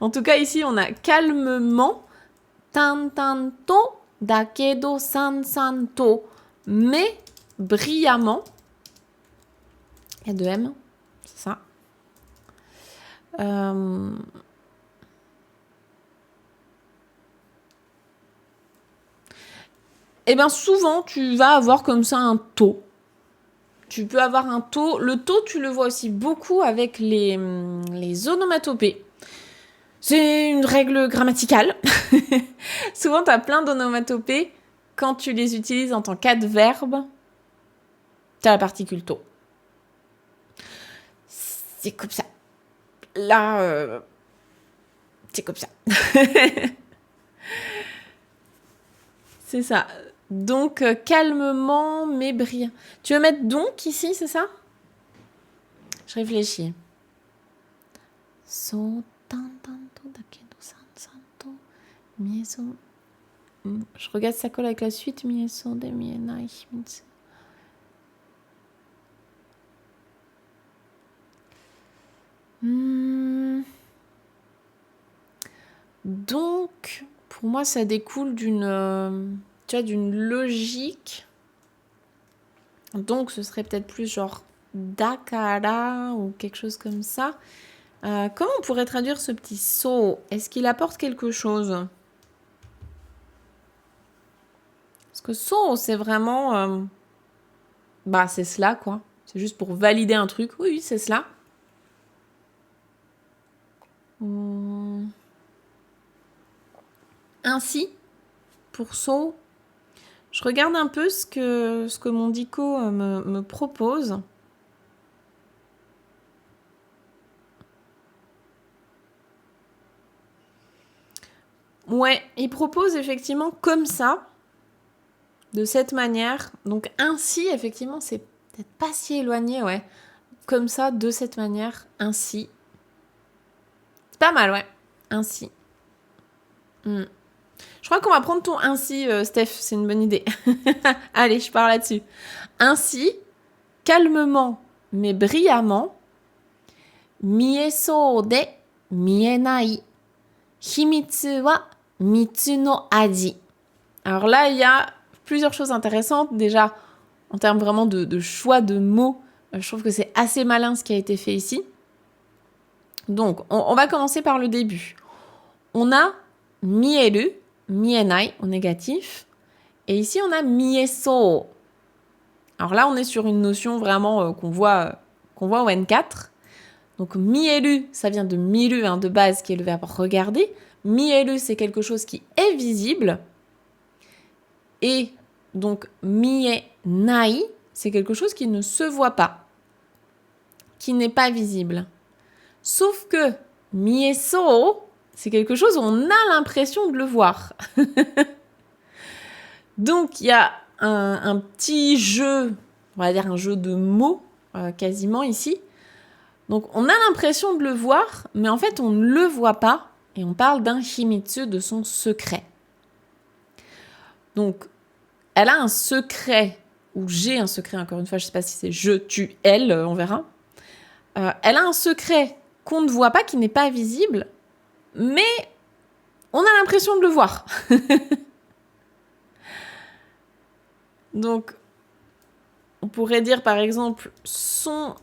En tout cas, ici, on a calmement, tan tanto, dakedo san santo, mais brillamment. Il y a deux M, c'est ça. Eh bien, souvent, tu vas avoir comme ça un taux. Tu peux avoir un taux. Le taux, tu le vois aussi beaucoup avec les onomatopées. C'est une règle grammaticale. Souvent, tu as plein d'onomatopées. Quand tu les utilises en tant qu'adverbe, tu as la particule tôt. C'est comme ça. Là, c'est comme ça. C'est ça. Donc, calmement, mais brillant. Tu veux mettre donc ici, c'est ça? Je réfléchis. So, tan, tanto, dakedo, san, santo, mieso. Je regarde si ça colle avec la suite. Mieso de mienai, mitsu. Donc, pour moi, ça découle d'une logique. Donc, ce serait peut-être plus genre dakara ou quelque chose comme ça. Comment on pourrait traduire ce petit so? Est-ce qu'il apporte quelque chose? Parce que so, c'est vraiment... c'est cela, quoi. C'est juste pour valider un truc. Oui, c'est cela. Ainsi, pour so, je regarde un peu ce que mon dico me propose. Ouais, il propose effectivement comme ça, de cette manière. Donc ainsi, effectivement, c'est peut-être pas si éloigné, ouais. Comme ça, de cette manière, ainsi. C'est pas mal, ouais. Ainsi. Je crois qu'on va prendre ton ainsi, Steph, c'est une bonne idée. Allez, je pars là-dessus. Ainsi, calmement, mais brillamment, miesou de mienai, himitsu wa mitsu no aji. Alors là, il y a plusieurs choses intéressantes. Déjà, en termes vraiment de choix de mots, je trouve que c'est assez malin ce qui a été fait ici. Donc, on va commencer par le début. On a mieru, mienai au négatif. Et ici, on a mieso. Alors là, on est sur une notion vraiment qu'on voit au N4. Donc, mieru, ça vient de miru, de base, qui est le verbe regarder. Mieru, c'est quelque chose qui est visible. Et donc, mienai, c'est quelque chose qui ne se voit pas, qui n'est pas visible. Sauf que mieso, c'est quelque chose où on a l'impression de le voir. Donc, il y a un petit jeu, on va dire un jeu de mots, quasiment ici. Donc, on a l'impression de le voir, mais en fait, on ne le voit pas. Et on parle d'un himitsu, de son secret. Donc, elle a un secret, ou j'ai un secret, encore une fois, je ne sais pas si c'est je, tu, elle, on verra. Elle a un secret qu'on ne voit pas, qui n'est pas visible, mais on a l'impression de le voir. Donc, on pourrait dire, par exemple, son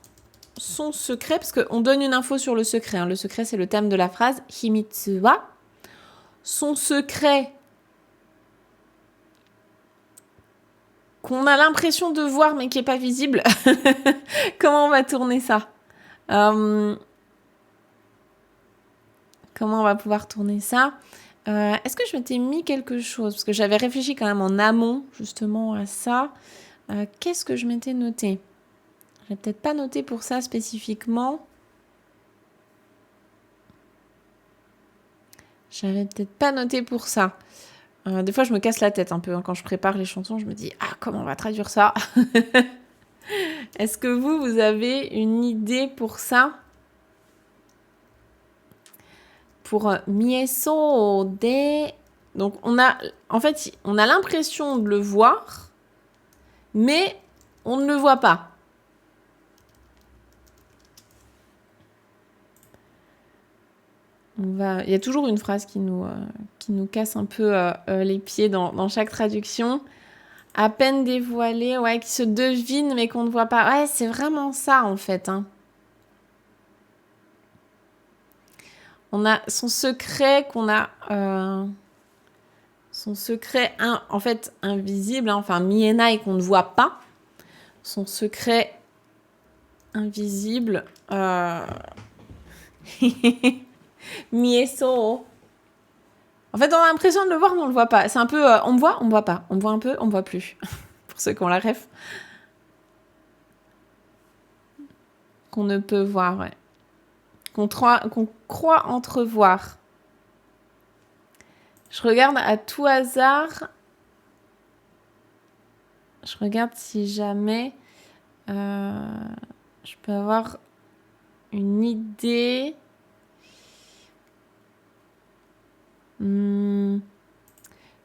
secret, parce qu'on donne une info sur le secret. Le secret, c'est le thème de la phrase, himitsu wa. Son secret qu'on a l'impression de voir, mais qui n'est pas visible. Comment on va tourner ça? Comment on va pouvoir tourner ça? Est-ce que je m'étais mis quelque chose? Parce que j'avais réfléchi quand même en amont, justement, à ça. Qu'est-ce que je m'étais noté? Je n'ai peut-être pas noté pour ça spécifiquement. J'avais peut-être pas noté pour ça. Des fois, je me casse la tête un peu hein, quand je prépare les chansons. Je me dis, ah, comment on va traduire ça? Est-ce que vous avez une idée pour ça? Pour Mieso de... Donc, on a l'impression de le voir, mais on ne le voit pas. Il y a toujours une phrase qui nous casse un peu les pieds dans chaque traduction. À peine dévoilé, ouais, qui se devine mais qu'on ne voit pas. Ouais, c'est vraiment ça en fait. Hein. On a son secret qu'on a... son secret, en fait, invisible, hein, enfin, Mienai qu'on ne voit pas. Son secret invisible. Mieso. En fait, on a l'impression de le voir, mais on le voit pas. C'est un peu... on me voit, on me voit pas. On me voit un peu, on me voit plus. Pour ceux qui ont la ref. Qu'on ne peut voir, ouais. Qu'on croit entrevoir. Je regarde à tout hasard. Je regarde si jamais je peux avoir une idée.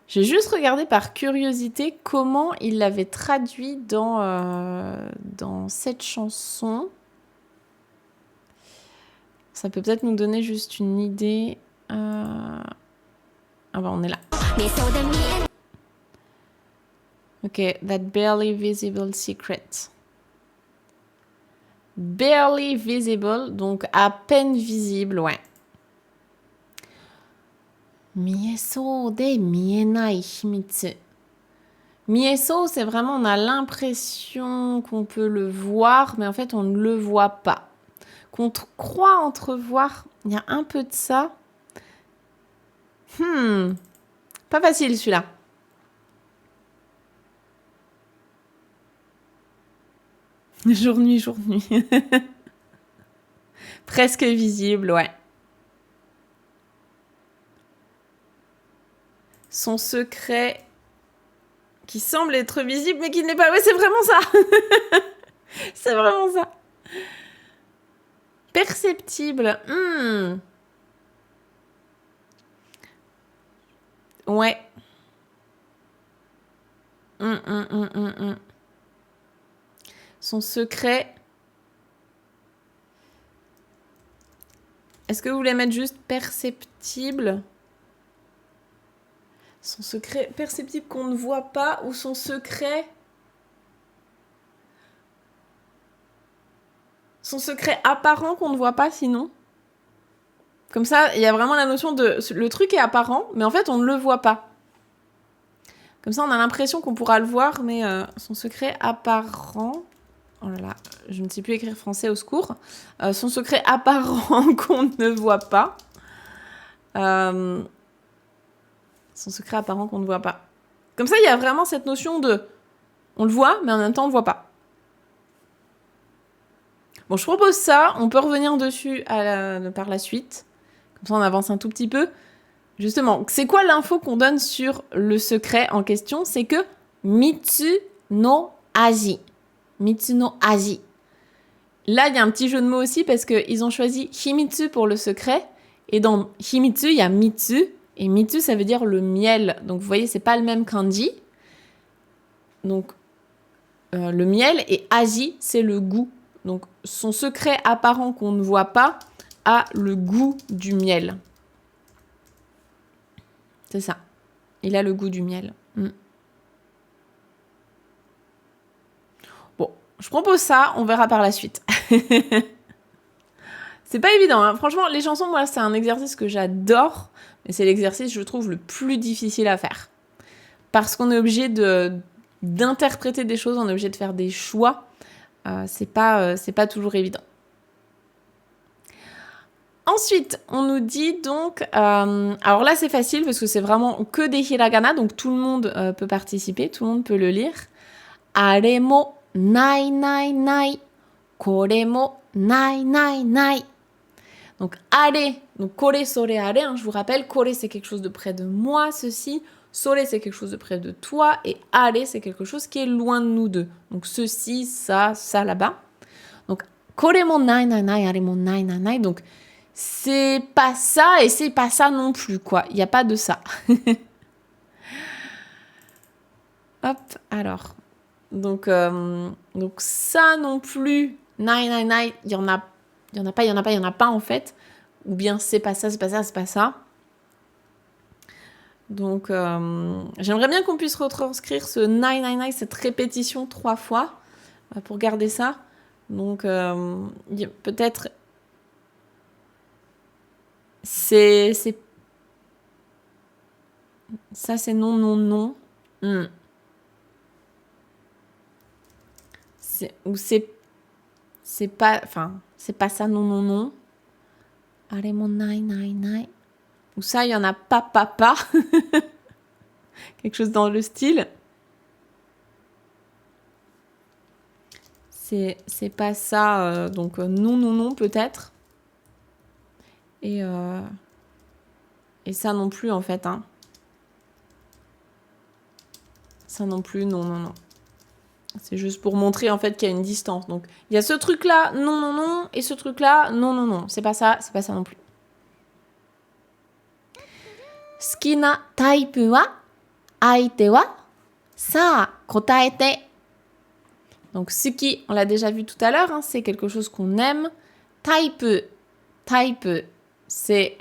J'ai juste regardé par curiosité comment il l'avait traduit dans cette chanson. Ça peut peut-être nous donner juste une idée. Ah bah on est là. Ok, that barely visible secret. Barely visible, donc à peine visible, ouais. Mieso de mienai himitsu. Mieso, c'est vraiment, on a l'impression qu'on peut le voir, mais en fait, on ne le voit pas. Qu'on croit entrevoir, il y a un peu de ça. Pas facile celui-là. Jour-nuit, jour-nuit. Presque visible, ouais. Son secret qui semble être visible, mais qui n'est pas... Ouais, c'est vraiment ça. C'est vraiment ça. Perceptible. Ouais. Son secret... Est-ce que vous voulez mettre juste perceptible? Son secret perceptible qu'on ne voit pas ou son secret... Son secret apparent qu'on ne voit pas sinon? Comme ça, il y a vraiment la notion de... Le truc est apparent, mais en fait, on ne le voit pas. Comme ça, on a l'impression qu'on pourra le voir, mais son secret apparent... Oh là là, je ne sais plus écrire français, au secours. Son secret apparent qu'on ne voit pas. Son secret apparent qu'on ne voit pas. Comme ça, il y a vraiment cette notion de... On le voit, mais en même temps, on ne le voit pas. Bon, je propose ça. On peut revenir dessus par la suite. Comme ça, on avance un tout petit peu. Justement, c'est quoi l'info qu'on donne sur le secret en question? C'est que Mitsu no Aji. Mitsu no Aji. Là, il y a un petit jeu de mots aussi parce qu'ils ont choisi Himitsu pour le secret. Et dans Himitsu, il y a Mitsu. Et Mitsu, ça veut dire le miel. Donc, vous voyez, c'est pas le même kanji. Donc, le miel. Et Aji, c'est le goût. Donc, son secret apparent qu'on ne voit pas a le goût du miel. C'est ça. Il a le goût du miel. Bon, je propose ça, on verra par la suite. C'est pas évident, hein. Franchement, les chansons, moi, c'est un exercice que j'adore, mais c'est l'exercice, je trouve, le plus difficile à faire. Parce qu'on est obligé d'interpréter des choses, on est obligé de faire des choix. C'est pas toujours évident. Ensuite, on nous dit donc... alors là, c'est facile parce que c'est vraiment que des hiragana, donc tout le monde peut participer, tout le monde peut le lire. Are mo nai nai nai. Kore mo nai nai nai. Donc, are, donc kore, sore, are, hein, je vous rappelle, kore, c'est quelque chose de près de moi, ceci. Sore, c'est quelque chose de près de toi. Et are, c'est quelque chose qui est loin de nous deux. Donc, ceci, ça là-bas. Donc, kore mo nai nai nai, are mo nai nai nai. Donc, c'est pas ça et c'est pas ça non plus, quoi. Il n'y a pas de ça. Hop, alors. Donc ça non plus, nai nai nai, il y en a pas en fait. Ou bien c'est pas ça, c'est pas ça, c'est pas ça. Donc j'aimerais bien qu'on puisse retranscrire ce nai nai nai, cette répétition 3 fois pour garder ça. Donc peut-être c'est ça, c'est non non non. Ou c'est pas, enfin c'est pas ça non non non. Are mo nai nai nai. Ou ça, il y en a pas. Quelque chose dans le style. C'est pas ça. Donc non, non, non, peut-être. Et ça non plus, en fait. Hein. Ça non plus, non, non, non. C'est juste pour montrer, en fait, qu'il y a une distance. Donc, il y a ce truc-là, non, non, non. Et ce truc-là, non, non, non. C'est pas ça non plus. Suki na type wa aite wa sa kotaete. Donc, suki, on l'a déjà vu tout à l'heure, hein, c'est quelque chose qu'on aime. Type, c'est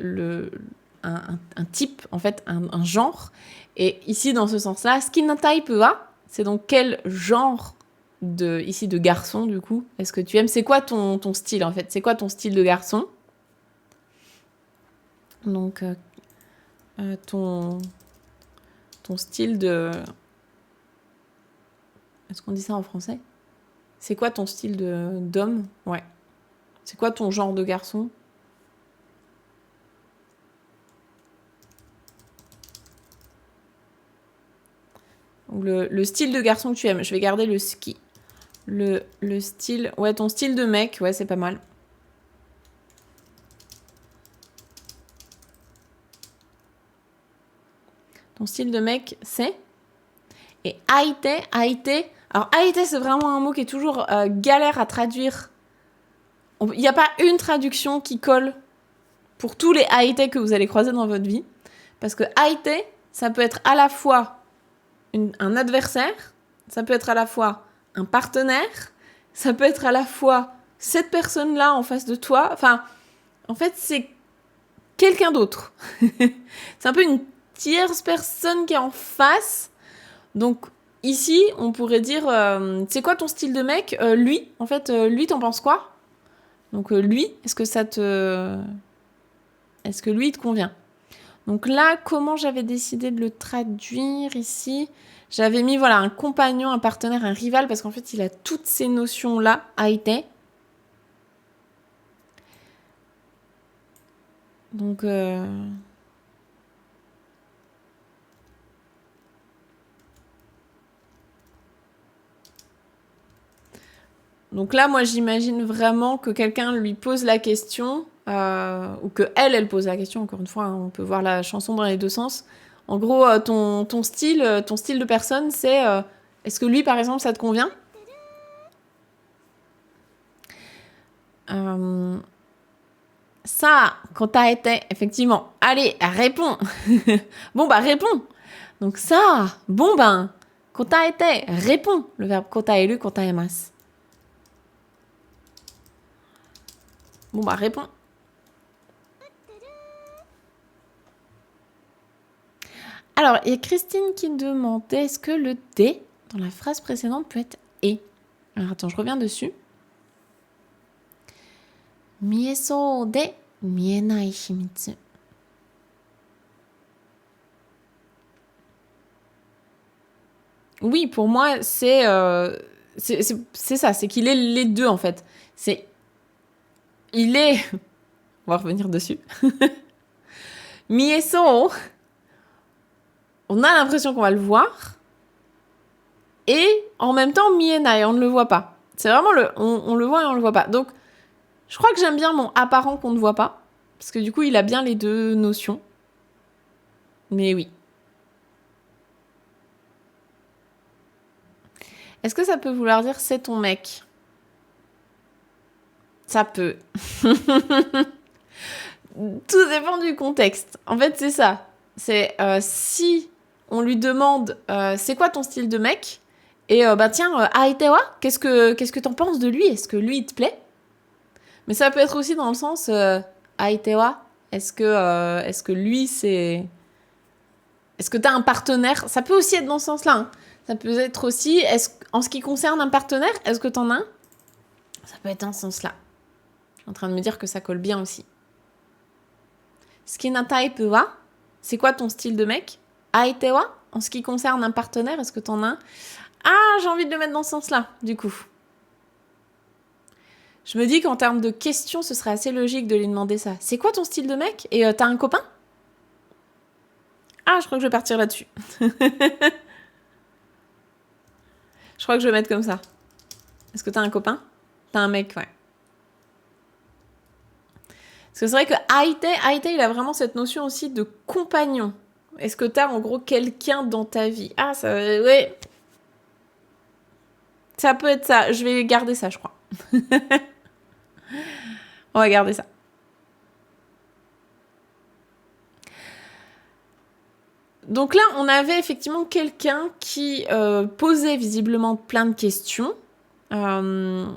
un type, en fait, un genre. Et ici, dans ce sens-là, suki na type wa, c'est donc quel genre ici de garçon, du coup, est-ce que tu aimes? C'est quoi ton style, en fait? C'est quoi ton style de garçon? Donc, ton style de... Est-ce qu'on dit ça en français? C'est quoi ton style d'homme? Ouais. C'est quoi ton genre de garçon? Le style de garçon que tu aimes. Je vais garder le ski. Le style... Ouais, ton style de mec. Ouais, c'est pas mal. Ton style de mec, c'est... Et aite... Alors, aite, c'est vraiment un mot qui est toujours galère à traduire. Il n'y a pas une traduction qui colle pour tous les aite que vous allez croiser dans votre vie. Parce que aite, ça peut être à la fois un adversaire, ça peut être à la fois un partenaire, ça peut être à la fois cette personne-là en face de toi. Enfin, en fait, c'est quelqu'un d'autre. C'est un peu une tierce personne qui est en face. Donc, ici, on pourrait dire, c'est quoi ton style de mec? Lui, en fait, lui, t'en penses quoi? Donc, lui, est-ce que lui, il te convient? Donc là, comment j'avais décidé de le traduire ici? J'avais mis, voilà, un compagnon, un partenaire, un rival, parce qu'en fait, il a toutes ces notions-là, aite. Donc... Donc là, moi, j'imagine vraiment que quelqu'un lui pose la question, ou que elle pose la question, encore une fois, hein, on peut voir la chanson dans les deux sens. En gros, ton style de personne, c'est... est-ce que lui, par exemple, ça te convient? Ça, quand t'as été... Effectivement. Allez, réponds. Bon, bah, réponds. Donc ça, bon, ben, quand t'as été, réponds. Le verbe kota élu, kota emas. Bon, bah, réponds. Alors, il y a Christine qui demandait est-ce que le D dans la phrase précédente peut être et. Alors, attends, je reviens dessus. Miesou de mienai himitsu. Oui, pour moi, c'est ça, c'est qu'il est les deux en fait. Il est On va revenir dessus. Mieso, on a l'impression qu'on va le voir. Et en même temps, mienai, on ne le voit pas. C'est vraiment on le voit et on le voit pas. Donc, je crois que j'aime bien mon apparent qu'on ne voit pas. Parce que du coup, il a bien les deux notions. Mais oui. Est-ce que ça peut vouloir dire c'est ton mec ? Ça peut. Tout dépend du contexte. En fait, c'est ça. C'est si on lui demande c'est quoi ton style de mec ? Et tiens, Aitewa, qu'est-ce que t'en penses de lui ? Est-ce que lui, il te plaît ? Mais ça peut être aussi dans le sens Aitewa, est-ce que lui, c'est... Est-ce que t'as un partenaire ? Ça peut aussi être dans ce sens-là. Hein. Ça peut être aussi, en ce qui concerne un partenaire, est-ce que t'en as un ? Ça peut être dans ce sens-là. Je suis en train de me dire que ça colle bien aussi. Skina type wa, c'est quoi ton style de mec ? Aitewa, en ce qui concerne un partenaire, est-ce que t'en as un ? Ah, j'ai envie de le mettre dans ce sens-là, du coup. Je me dis qu'en termes de questions, ce serait assez logique de lui demander ça. C'est quoi ton style de mec ? Et t'as un copain ? Ah, je crois que je vais partir là-dessus. Je crois que je vais mettre comme ça. Est-ce que t'as un copain ? T'as un mec, ouais. Parce que c'est vrai que Aite, il a vraiment cette notion aussi de compagnon. Est-ce que t'as en gros quelqu'un dans ta vie ? Ah, ça... Ouais. Ça peut être ça. Je vais garder ça, je crois. On va garder ça. Donc là, on avait effectivement quelqu'un qui posait visiblement plein de questions. Je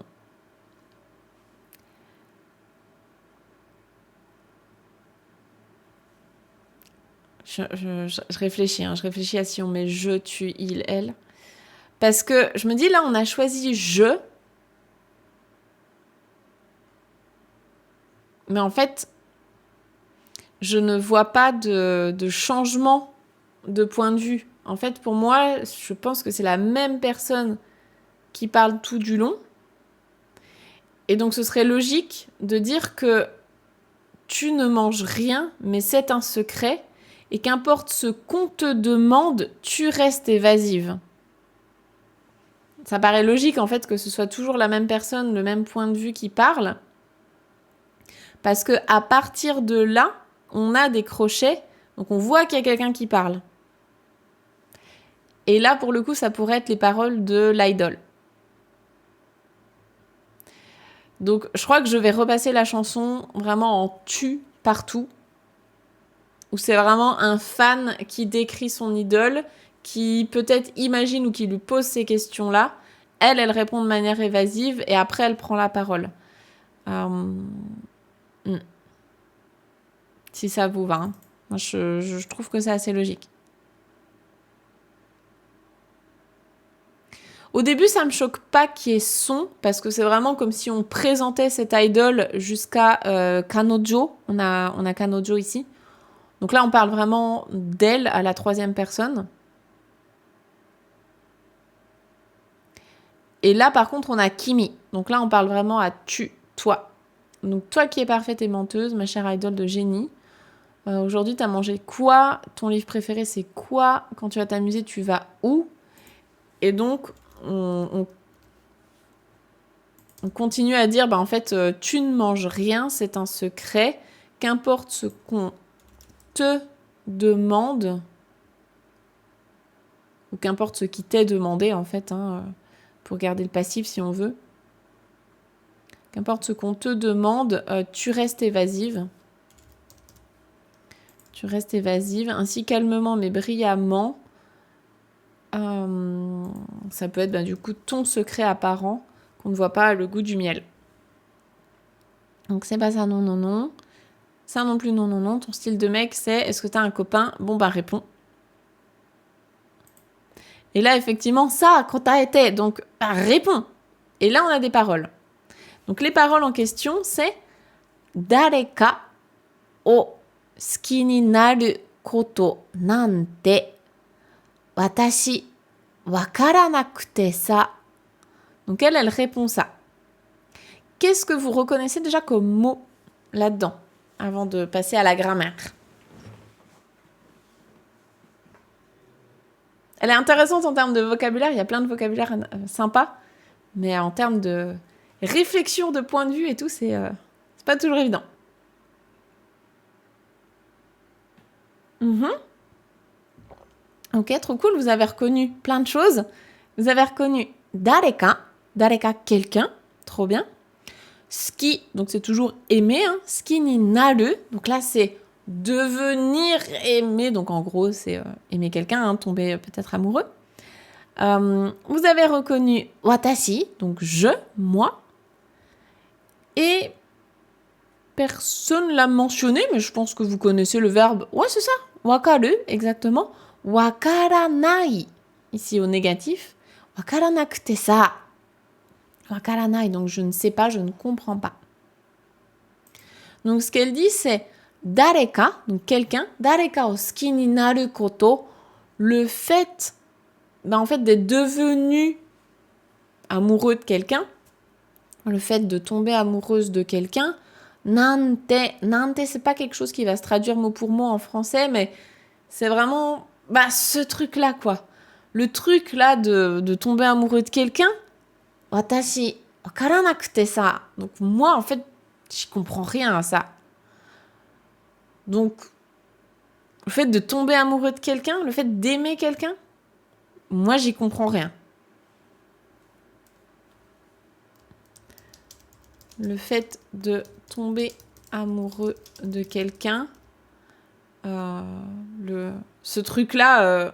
réfléchis, hein, je réfléchis à si on met je, tu, il, elle. Parce que je me dis, là, on a choisi je. Mais en fait, je ne vois pas de changement de point de vue. En fait, pour moi, je pense que c'est la même personne qui parle tout du long. Et donc, ce serait logique de dire que tu ne manges rien, mais c'est un secret. Et qu'importe ce qu'on te demande, tu restes évasive. Ça paraît logique, en fait, que ce soit toujours la même personne, le même point de vue qui parle. Parce que à partir de là, on a des crochets, donc on voit qu'il y a quelqu'un qui parle. Et là, pour le coup, ça pourrait être les paroles de l'idole. Donc, je crois que je vais repasser la chanson vraiment en tu partout, où c'est vraiment un fan qui décrit son idole, qui peut-être imagine ou qui lui pose ces questions-là. Elle répond de manière évasive et après, elle prend la parole. Si ça vous va. Hein. Moi, je trouve que c'est assez logique. Au début, ça me choque pas qu'il y ait son, parce que c'est vraiment comme si on présentait cette idole jusqu'à Kanojo. On a Kanojo ici. Donc là, on parle vraiment d'elle à la troisième personne. Et là, par contre, on a Kimi. Donc là, on parle vraiment à tu, toi. Donc toi qui es parfaite et menteuse, ma chère idole de génie. Aujourd'hui, t'as mangé quoi ? Ton livre préféré, c'est quoi ? Quand tu vas t'amuser, tu vas où ? Et donc, on continue à dire, en fait, tu ne manges rien, c'est un secret. Qu'importe ce qu'on te demande, ou qu'importe ce qui t'est demandé, en fait, hein, pour garder le passif si on veut. Qu'importe ce qu'on te demande, tu restes évasive. Tu restes évasive, ainsi calmement mais brillamment. Ça peut être du coup ton secret apparent qu'on ne voit pas le goût du miel. Donc c'est pas ça, non, non, non. Ça non plus, non, non, non. Ton style de mec, c'est est-ce que t'as un copain ? Bon, réponds. Et là, effectivement, ça, quand t'as été, donc réponds. Et là, on a des paroles. Donc les paroles en question, c'est Dareka o suki ni naru koto nante watashi wakaranakute sa. Donc elle répond ça. Qu'est-ce que vous reconnaissez déjà comme mot là-dedans ? avant de passer à la grammaire. Elle est intéressante en termes de vocabulaire, il y a plein de vocabulaire sympa, mais en termes de réflexion, de point de vue et tout, c'est pas toujours évident. Ok, trop cool, vous avez reconnu plein de choses. Vous avez reconnu dareka, quelqu'un, trop bien. Ski, donc c'est toujours aimer, hein. Ski ni naru, donc là c'est devenir aimé, donc en gros c'est aimer quelqu'un, hein, tomber peut-être amoureux. Vous avez reconnu watashi, donc je, moi. Et personne l'a mentionné, mais je pense que vous connaissez le verbe. Ouais, c'est ça, wakaru, exactement. Wakaranai, ici au négatif. Wakaranakute sa. Wakaranai, donc je ne sais pas, je ne comprends pas. Donc ce qu'elle dit, c'est dareka, donc quelqu'un, dareka o suki ni naru koto, le fait, en fait d'être devenu amoureux de quelqu'un, le fait de tomber amoureuse de quelqu'un, nante, c'est pas quelque chose qui va se traduire mot pour mot en français, mais c'est vraiment ce truc-là, quoi. Le truc là de tomber amoureux de quelqu'un, watashi wakaranakute sa. Donc moi, en fait, j'y comprends rien à ça. Donc, le fait de tomber amoureux de quelqu'un, le fait d'aimer quelqu'un, moi, j'y comprends rien. Le fait de tomber amoureux de quelqu'un, ce truc-là,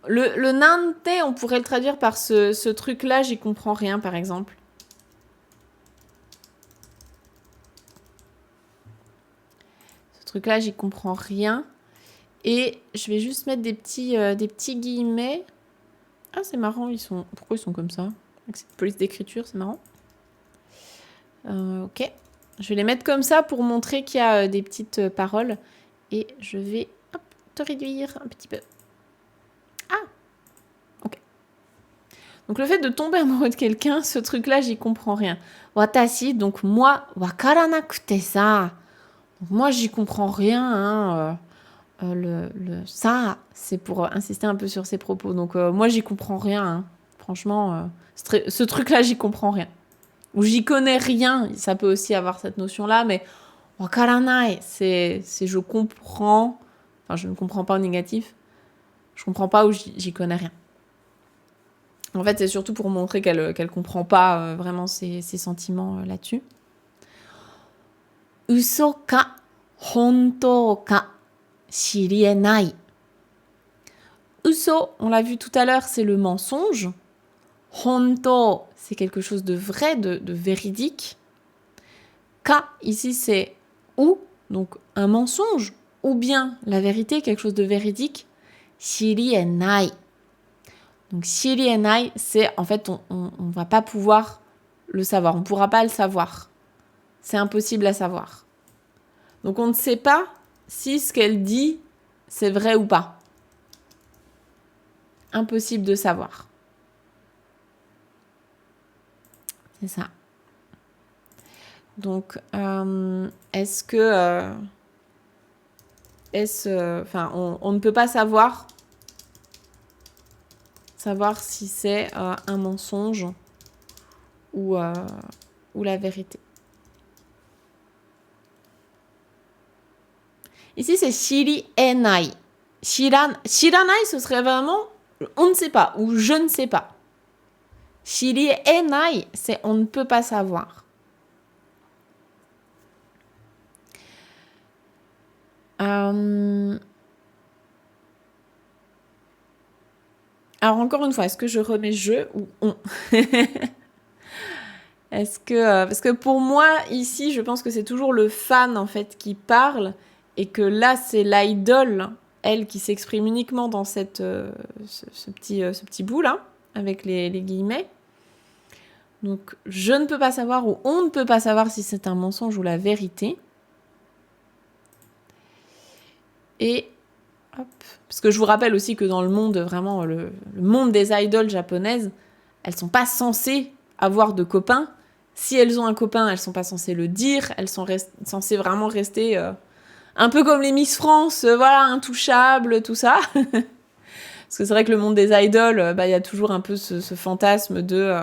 le nante, on pourrait le traduire par ce truc-là, j'y comprends rien, par exemple. Ce truc-là, j'y comprends rien. Et je vais juste mettre des petits guillemets. Ah, c'est marrant, pourquoi ils sont comme ça? Avec cette police d'écriture, c'est marrant. Ok. Je vais les mettre comme ça pour montrer qu'il y a des petites paroles. Et je vais te réduire un petit peu. Ah, ok. Donc le fait de tomber amoureux de quelqu'un, ce truc-là, j'y comprends rien. Watashi, donc moi, wakaranakute sa. Donc moi, j'y comprends rien. Hein, ça, c'est pour insister un peu sur ses propos. Donc moi, j'y comprends rien. Hein. Franchement, ce truc-là, j'y comprends rien. Ou j'y connais rien. Ça peut aussi avoir cette notion-là, mais wakaranai, c'est je comprends. Enfin, je ne comprends pas au négatif. Je comprends pas ou j'y connais rien. En fait, c'est surtout pour montrer qu'elle comprend pas vraiment ses sentiments là-dessus. Uso ka hontou ka shirienai. Uso, on l'a vu tout à l'heure, c'est le mensonge. Honto, c'est quelque chose de vrai, de véridique. Ka, ici, c'est ou, donc un mensonge, ou bien la vérité, quelque chose de véridique. Shirienai. Donc shirienai, c'est en fait, on va pas pouvoir le savoir, on pourra pas le savoir. C'est impossible à savoir. Donc on ne sait pas si ce qu'elle dit, c'est vrai ou pas. Impossible de savoir. C'est ça. Donc, est-ce que... on ne peut pas savoir si c'est un mensonge ou la vérité. Ici, c'est shiri enai. Shiranai, ce serait vraiment on ne sait pas ou je ne sais pas. Shiri enai, c'est on ne peut pas savoir. Alors encore une fois, est-ce que je remets je ou on? Est-ce que parce que pour moi ici, je pense que c'est toujours le fan en fait qui parle et que là c'est l'idole, elle qui s'exprime uniquement dans ce petit bout là avec les guillemets. Donc je ne peux pas savoir ou on ne peut pas savoir si c'est un mensonge ou la vérité. Et hop, parce que je vous rappelle aussi que dans le monde vraiment le monde des idoles japonaises, elles sont pas censées avoir de copains. Si elles ont un copain, elles sont pas censées le dire. Elles sont censées vraiment rester un peu comme les Miss France, voilà, intouchables, tout ça. Parce que c'est vrai que le monde des idoles, il y a toujours un peu ce fantasme de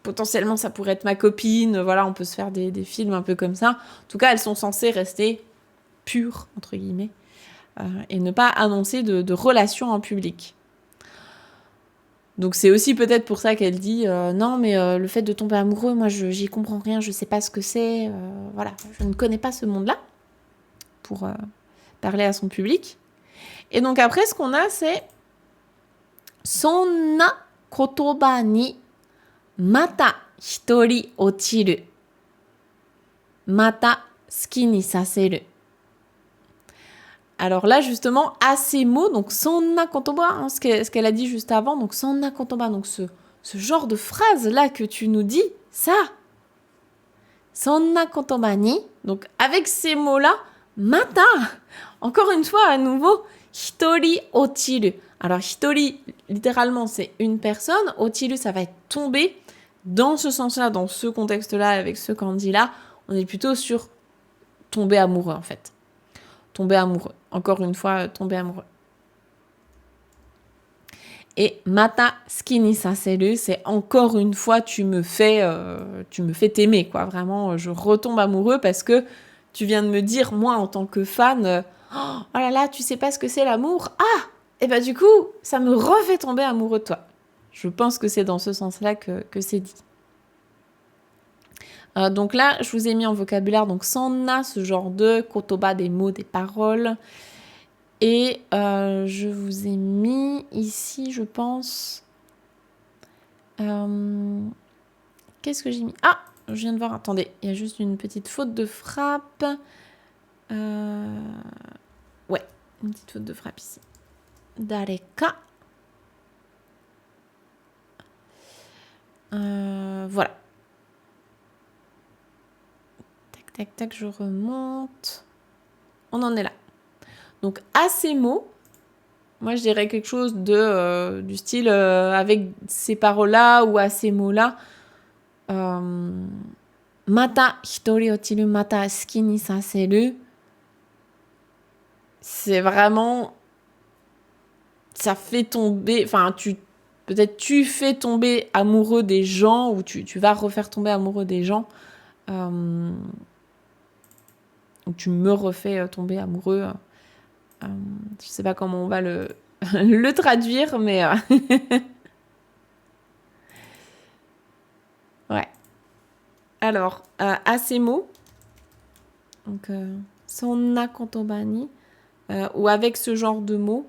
potentiellement ça pourrait être ma copine, voilà, on peut se faire des films un peu comme ça. En tout cas, elles sont censées rester pures, entre guillemets, et ne pas annoncer de relations en public. Donc c'est aussi peut-être pour ça qu'elle dit non, mais le fait de tomber amoureux, moi j'y comprends rien, je sais pas ce que c'est, voilà, je ne connais pas ce monde-là, pour parler à son public. Et donc après, ce qu'on a, c'est Sonna kotoba ni mata hitori ochiru. Mata suki ni saseru. Alors là, justement, à ces mots, donc Sonna kotoba, hein, ce qu'elle a dit juste avant, donc Sonna kotoba, donc ce genre de phrase-là que tu nous dis, ça. Sonna kotoba ni, donc avec ces mots-là, mata, encore une fois, à nouveau, hitori ochiru. Alors, hitori, littéralement, c'est une personne. Ochiru, ça va être tomber. Dans ce sens-là, dans ce contexte-là, avec ce kanji-là, on est plutôt sur tomber amoureux, en fait. Tomber amoureux. Encore une fois, tomber amoureux. Et mata suki ni saseru, c'est encore une fois, tu me fais t'aimer, quoi. Vraiment, je retombe amoureux parce que tu viens de me dire, moi, en tant que fan, oh là là, tu sais pas ce que c'est l'amour. Ah! Et bah du coup, ça me refait tomber amoureux de toi. Je pense que c'est dans ce sens-là que c'est dit. Donc là, je vous ai mis en vocabulaire donc sonna, ce genre de kotoba, des mots, des paroles. Et je vous ai mis ici, je pense... Qu'est-ce que j'ai mis? Ah! Je viens de voir, attendez, il y a juste une petite faute de frappe. Ouais, une petite faute de frappe ici. Dareka. Voilà. Tac, tac, tac, je remonte. On en est là. Donc, à ces mots, moi, je dirais quelque chose du style avec ces paroles-là ou à ces mots-là. Mata hitori ochiru, mata suki ni saseru. C'est vraiment... Ça fait tomber... Enfin, peut-être tu fais tomber amoureux des gens ou tu vas refaire tomber amoureux des gens. Ou tu me refais tomber amoureux. Je sais pas comment on va le traduire, mais... ouais. Alors, à ces mots, donc, sonna kotoba ni, ou avec ce genre de mots,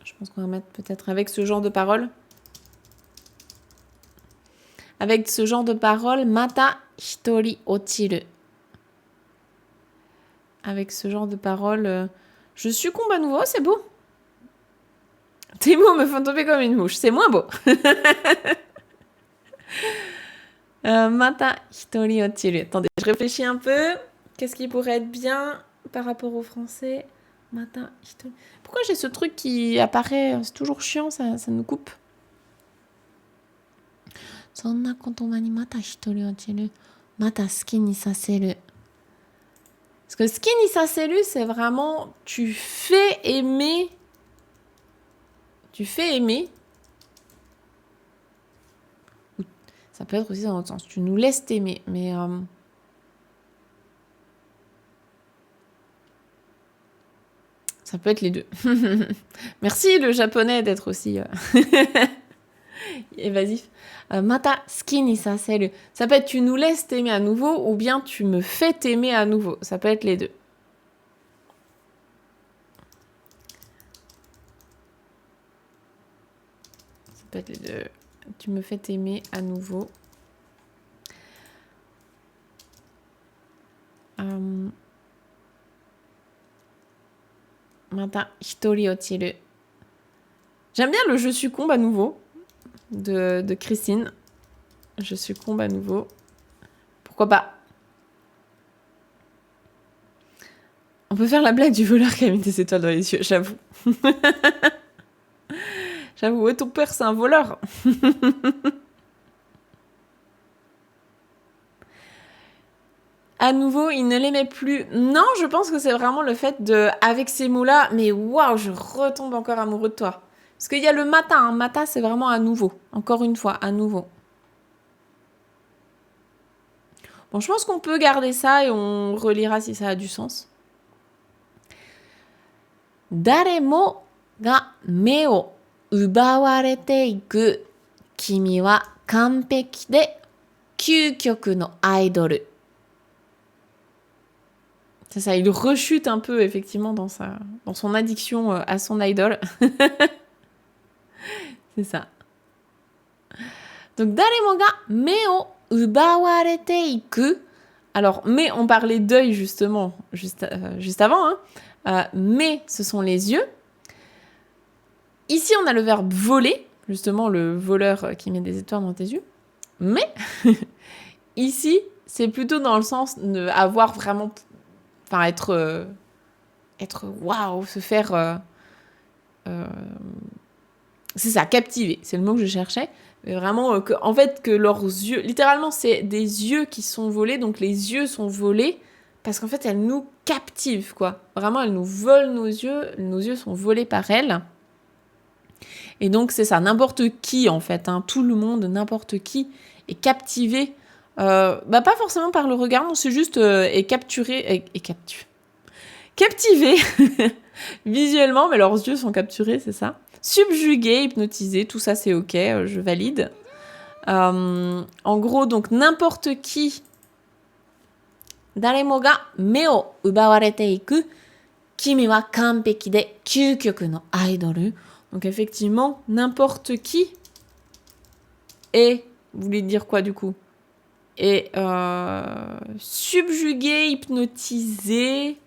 je pense qu'on va mettre peut-être avec ce genre de paroles. Avec ce genre de paroles, mata hitori ochiru. Avec ce genre de paroles, je succombe à nouveau, c'est beau. Tes mots me font tomber comme une mouche, c'est moins beau. Mata hitori ochiru. Attendez, je réfléchis un peu. Qu'est-ce qui pourrait être bien par rapport au français? Mata hitori. Pourquoi j'ai ce truc qui apparaît? C'est toujours chiant, ça nous coupe. Sonna kotoba ni mata hitori ochiru. Mata suki ni saseru. Parce que suki ni saseru, c'est vraiment tu fais aimer. Tu fais aimer. Ça peut être aussi dans l'autre sens. Tu nous laisses t'aimer. Mais ça peut être les deux. Merci le japonais d'être aussi évasif. Mata suki ni saseru. Ça peut être tu nous laisses t'aimer à nouveau ou bien tu me fais t'aimer à nouveau. Ça peut être les deux. Ça peut être les deux. Tu me fais t'aimer à nouveau. Mata hitori ochiru. J'aime bien le je succombe à nouveau de Christine. Je succombe à nouveau. Pourquoi pas? On peut faire la blague du voleur qui a mis des étoiles dans les yeux, j'avoue. J'avoue, ouais, ton père, c'est un voleur. À nouveau, il ne l'aimait plus. Non, je pense que c'est vraiment le fait de... Avec ces mots-là, mais waouh, je retombe encore amoureux de toi. Parce qu'il y a le mata. Hein. Mata, c'est vraiment à nouveau. Encore une fois, à nouveau. Bon, je pense qu'on peut garder ça et on relira si ça a du sens. Daremo ga me o ubawarete iku. Kimi wa kanpeki de kyūkyoku no idol. C'est ça, il rechute un peu effectivement dans son addiction à son idole. C'est ça. Donc, daremo ga me o ubawarete iku. Alors, mais on parlait d'œil justement, juste avant. Hein. Mais ce sont les yeux. Ici, on a le verbe voler, justement le voleur qui met des étoiles dans tes yeux. Mais ici, c'est plutôt dans le sens de avoir vraiment, enfin être waouh, se faire, c'est ça, captiver. C'est le mot que je cherchais. Mais vraiment, en fait, que leurs yeux, littéralement, c'est des yeux qui sont volés. Donc les yeux sont volés parce qu'en fait, elles nous captivent, quoi. Vraiment, elles nous volent nos yeux. Nos yeux sont volés par elles. Et donc, c'est ça, n'importe qui, en fait, hein, tout le monde, n'importe qui est captivé, pas forcément par le regard, non, c'est juste est capturé, captivé visuellement, mais leurs yeux sont capturés, c'est ça. Subjugué, hypnotisé, tout ça, c'est ok, je valide. En gros, donc, n'importe qui, daremo ga me o ubawarete iku, kimi wa kanpeki de kyūkyoku no idol. Donc effectivement, n'importe qui est, vous voulez dire quoi du coup, est subjugué, hypnotisé.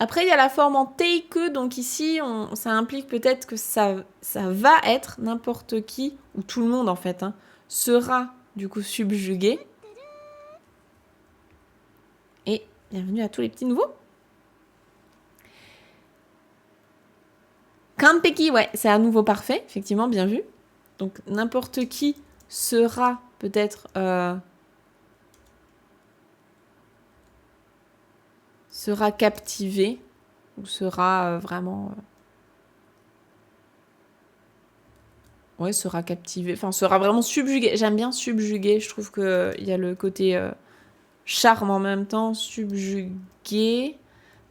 Après, il y a la forme en teiku, donc ici, ça implique peut-être que ça va être n'importe qui, ou tout le monde en fait, hein, sera du coup subjugué. Et bienvenue à tous les petits nouveaux. Kanpeki, ouais, c'est à nouveau parfait, effectivement, bien vu. Donc, n'importe qui sera peut-être... sera captivé, ou sera vraiment... ouais, sera captivé, enfin, sera vraiment subjugué. J'aime bien subjugué, je trouve qu'il y a le côté charme en même temps, subjugué.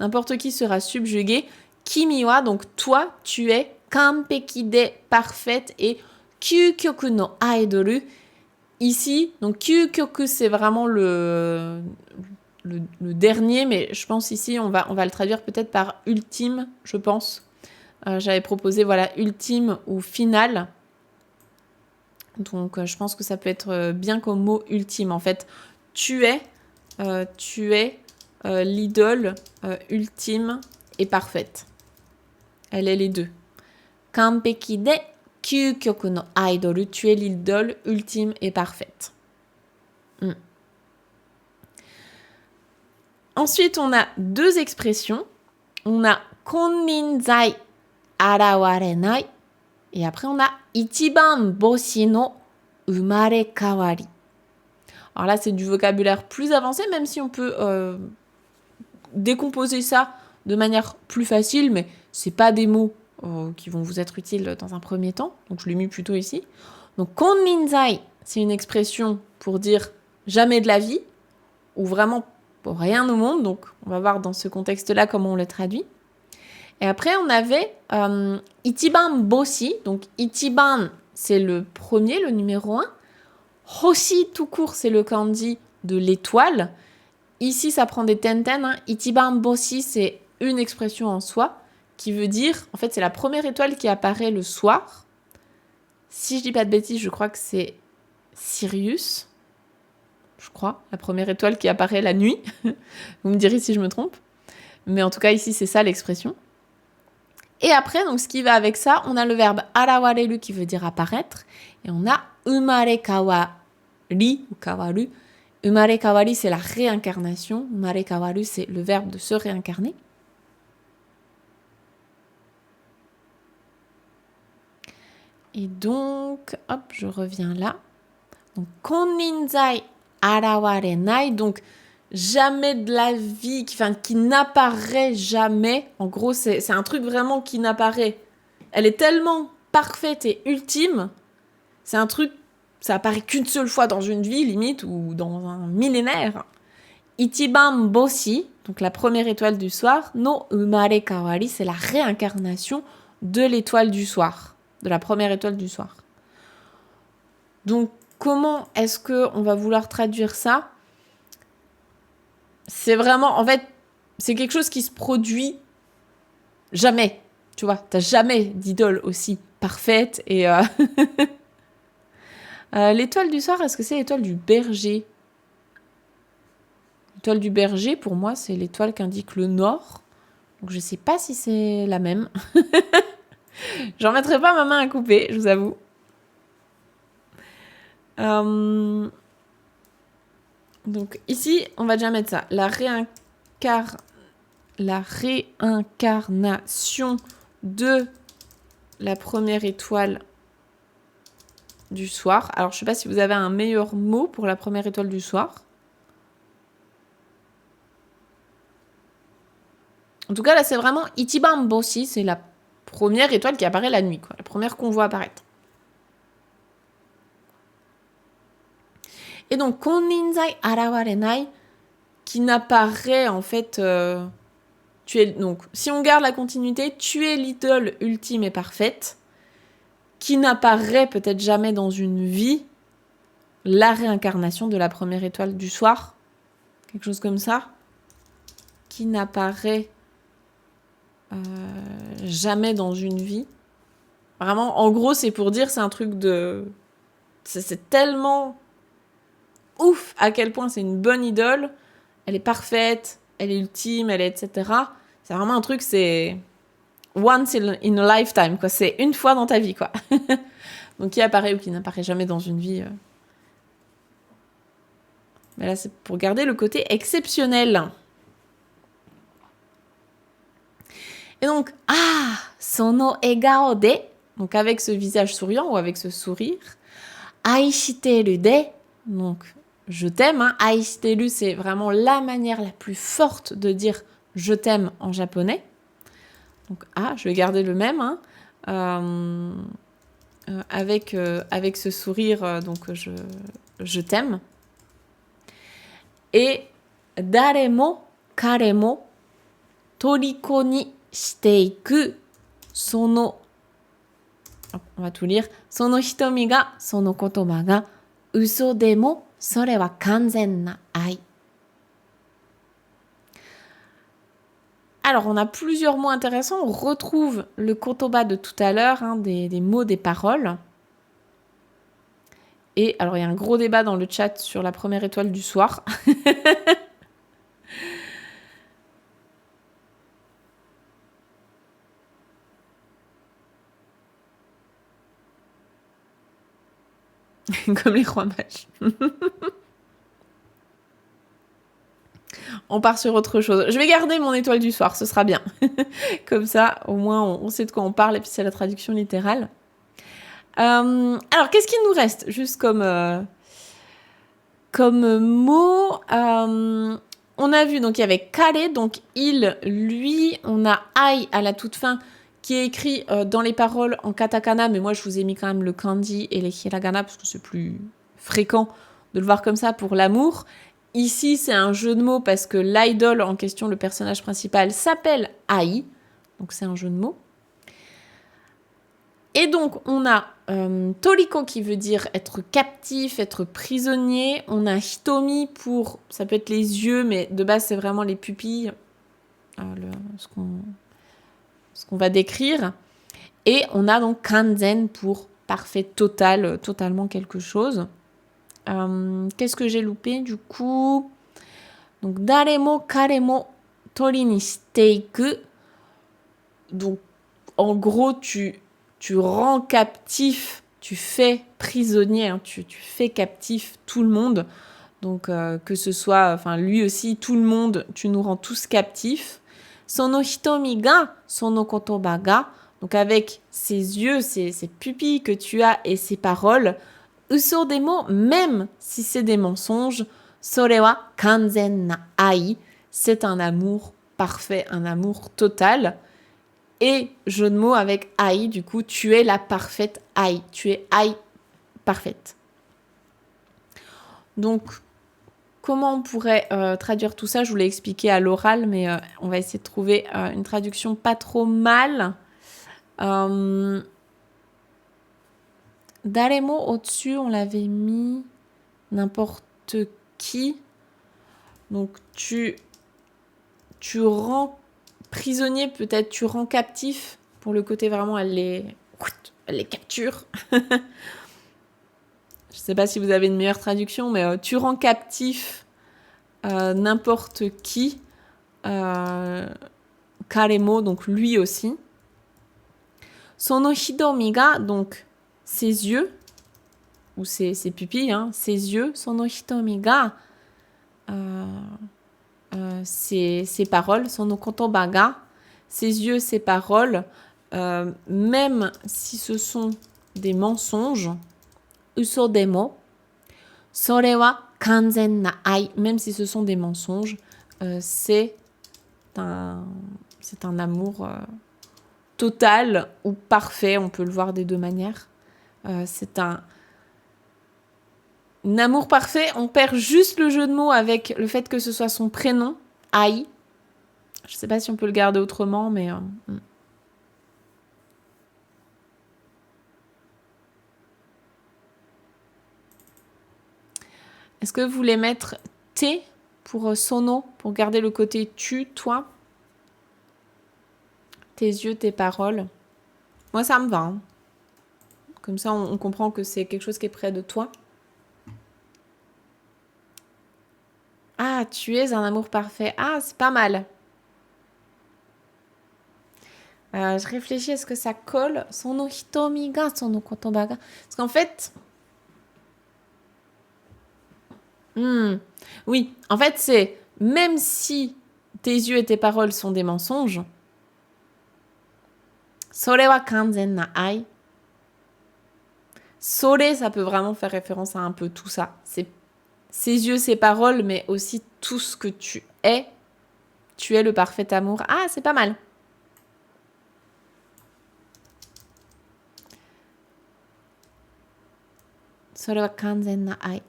N'importe qui sera subjugué. Kimi wa, donc toi, tu es kanpeki de, parfaite, et kyūkyoku no idol. Ici, donc kyūkyoku, c'est vraiment le dernier, mais je pense ici, on va le traduire peut-être par ultime, je pense. J'avais proposé, voilà, ultime ou final. Donc, je pense que ça peut être bien comme mot ultime. En fait, tu es l'idole ultime et parfaite. Elle est les deux. Kanpeki de kyūkyoku no idol. Tu es l'idole ultime et parfaite. Ensuite, on a deux expressions. On a konninzai arawarenai. Et après, on a ichiban boshi no umarekawari. Alors là, c'est du vocabulaire plus avancé, même si on peut décomposer ça de manière plus facile, mais c'est pas des mots qui vont vous être utiles dans un premier temps. Donc, je l'ai mis plutôt ici. Donc, konninzai, c'est une expression pour dire jamais de la vie, ou vraiment pour rien au monde. Donc, on va voir dans ce contexte-là comment on le traduit. Et après, on avait ichiban boshi. Donc, ichiban, c'est le premier, le numéro 1. Hoshi, tout court, c'est le kanji de l'étoile. Ici, ça prend des tenten. Hein. Ichiban boshi, c'est une expression en soi qui veut dire, en fait, c'est la première étoile qui apparaît le soir. Si je dis pas de bêtises, je crois que c'est Sirius. Je crois, la première étoile qui apparaît la nuit. Vous me direz si je me trompe. Mais en tout cas, ici, c'est ça l'expression. Et après, donc, ce qui va avec ça, on a le verbe arawareru qui veut dire apparaître. Et on a umarekawari ou kawaru. Umarekawari, c'est la réincarnation. Umarekawaru, c'est le verbe de se réincarner. Et donc, hop, je reviens là. Donc, konninzai arawarenai, donc jamais de la vie, qui n'apparaît jamais. En gros, c'est un truc vraiment qui n'apparaît. Elle est tellement parfaite et ultime, c'est un truc, ça apparaît qu'une seule fois dans une vie, limite, ou dans un millénaire. Ichiban Boshi, donc la première étoile du soir, no umare kawari, c'est la réincarnation de l'étoile du soir, de la première étoile du soir. Donc, comment est-ce qu'on va vouloir traduire ça ? C'est vraiment, en fait, c'est quelque chose qui se produit jamais, tu vois. T'as jamais d'idole aussi parfaite. Et l'étoile du soir, est-ce que c'est l'étoile du berger ? L'étoile du berger, pour moi, c'est l'étoile qui indique le nord. Donc, je sais pas si c'est la même. J'en mettrai pas ma main à couper, je vous avoue. Donc, ici, on va déjà mettre ça. La réincarnation de la première étoile du soir. Alors, je sais pas si vous avez un meilleur mot pour la première étoile du soir. En tout cas, là, c'est vraiment Ichiban Boshi. C'est la première étoile qui apparaît la nuit, quoi. La première qu'on voit apparaître. Et donc, Konninzai Arawarenai, qui n'apparaît en fait... donc, si on garde la continuité, tu es l'idole ultime et parfaite, qui n'apparaît peut-être jamais dans une vie, la réincarnation de la première étoile du soir. Quelque chose comme ça. Qui n'apparaît jamais dans une vie. Vraiment, en gros, c'est pour dire, c'est un truc de... C'est tellement ouf à quel point c'est une bonne idole. Elle est parfaite, elle est ultime, elle est etc. C'est vraiment un truc, c'est once in a lifetime, quoi. C'est une fois dans ta vie, quoi. Donc, qui apparaît ou qui n'apparaît jamais dans une vie. Mais là, c'est pour garder le côté exceptionnel. Et donc, sono egao de, donc avec ce visage souriant ou avec ce sourire, aishiteru de, donc je t'aime, hein. Aishiteru, c'est vraiment la manière la plus forte de dire je t'aime en japonais. Donc, je vais garder le même, hein. Avec ce sourire, donc je t'aime. Et daremo, karemo, toriko ni shite iku, sono, on va tout lire, sono hitomi ga, sono kotoba ga, uso demo, sore wa kanzen na ai. Alors, on a plusieurs mots intéressants. On retrouve le kotoba de tout à l'heure, hein, des mots, des paroles. Et alors, il y a un gros débat dans le chat sur la première étoile du soir. Comme les rois mages. On part sur autre chose. Je vais garder mon étoile du soir, ce sera bien. Comme ça, au moins, on sait de quoi on parle et puis c'est la traduction littérale. Alors, qu'est-ce qu'il nous reste juste comme mot on a vu, donc il y avait kare, donc il, lui. On a ai à la toute fin, qui est écrit dans les paroles en katakana, mais moi je vous ai mis quand même le kanji et les hiragana parce que c'est plus fréquent de le voir comme ça pour l'amour. Ici, c'est un jeu de mots parce que l'idole en question, le personnage principal, s'appelle Ai, donc c'est un jeu de mots. Et donc, on a toriko qui veut dire être captif, être prisonnier. On a hitomi pour, ça peut être les yeux, mais de base, c'est vraiment les pupilles, ce qu'on va décrire. Et on a donc kanzen pour parfait, total, totalement quelque chose. Qu'est-ce que j'ai loupé du coup ? Donc, daremo karemo tori ni shite iku. Donc, en gros, tu rends captif, tu fais prisonnier, hein, tu fais captif tout le monde. Donc, que ce soit, enfin, lui aussi, tout le monde, tu nous rends tous captifs. Sono hitomi ga, sono kotoba ga. Donc, avec ses yeux, ses pupilles que tu as et ses paroles, Uso demo, même si c'est des mensonges, sorewa kanzen na ai, c'est un amour parfait, un amour total. Et jeu de mots avec ai, du coup, tu es la parfaite ai, tu es ai parfaite. Donc, comment on pourrait traduire tout ça? Je vous l'ai expliqué à l'oral, mais on va essayer de trouver une traduction pas trop mal. Daremo au-dessus, on l'avait mis n'importe qui. Donc, tu rends prisonnier, peut-être tu rends captif. Pour le côté vraiment, elle les capture. Je sais pas si vous avez une meilleure traduction, mais tu rends captif n'importe qui. Karemo, donc lui aussi. Sono hidomiga, donc ses yeux, ou ses pupilles, hein, ses yeux. Sono hitomiga, ses paroles. Sono kotobaga, ses yeux, ses paroles. Même si ce sont des mensonges. Uso demo. Sore wa kanzen na ai, même si ce sont des mensonges, c'est un amour total ou parfait, on peut le voir des deux manières. C'est un amour parfait, on perd juste le jeu de mots avec le fait que ce soit son prénom, ai. Je sais pas si on peut le garder autrement, mais... Est-ce que vous voulez mettre T pour sono, pour garder le côté tu, toi? Tes yeux, tes paroles. Moi, ça me va. Hein. Comme ça, on comprend que c'est quelque chose qui est près de toi. Ah, tu es un amour parfait. Ah, c'est pas mal. Je réfléchis, est-ce que ça colle? Sono hitomi ga sono kotoba ga. Parce qu'en fait... oui, en fait, c'est... Même si tes yeux et tes paroles sont des mensonges, sore wa kanzen na ai. Sore, ça peut vraiment faire référence à un peu tout ça. C'est ses yeux, ses paroles, mais aussi tout ce que tu es. Tu es le parfait amour. Ah, c'est pas mal. Sore wa kanzen na ai.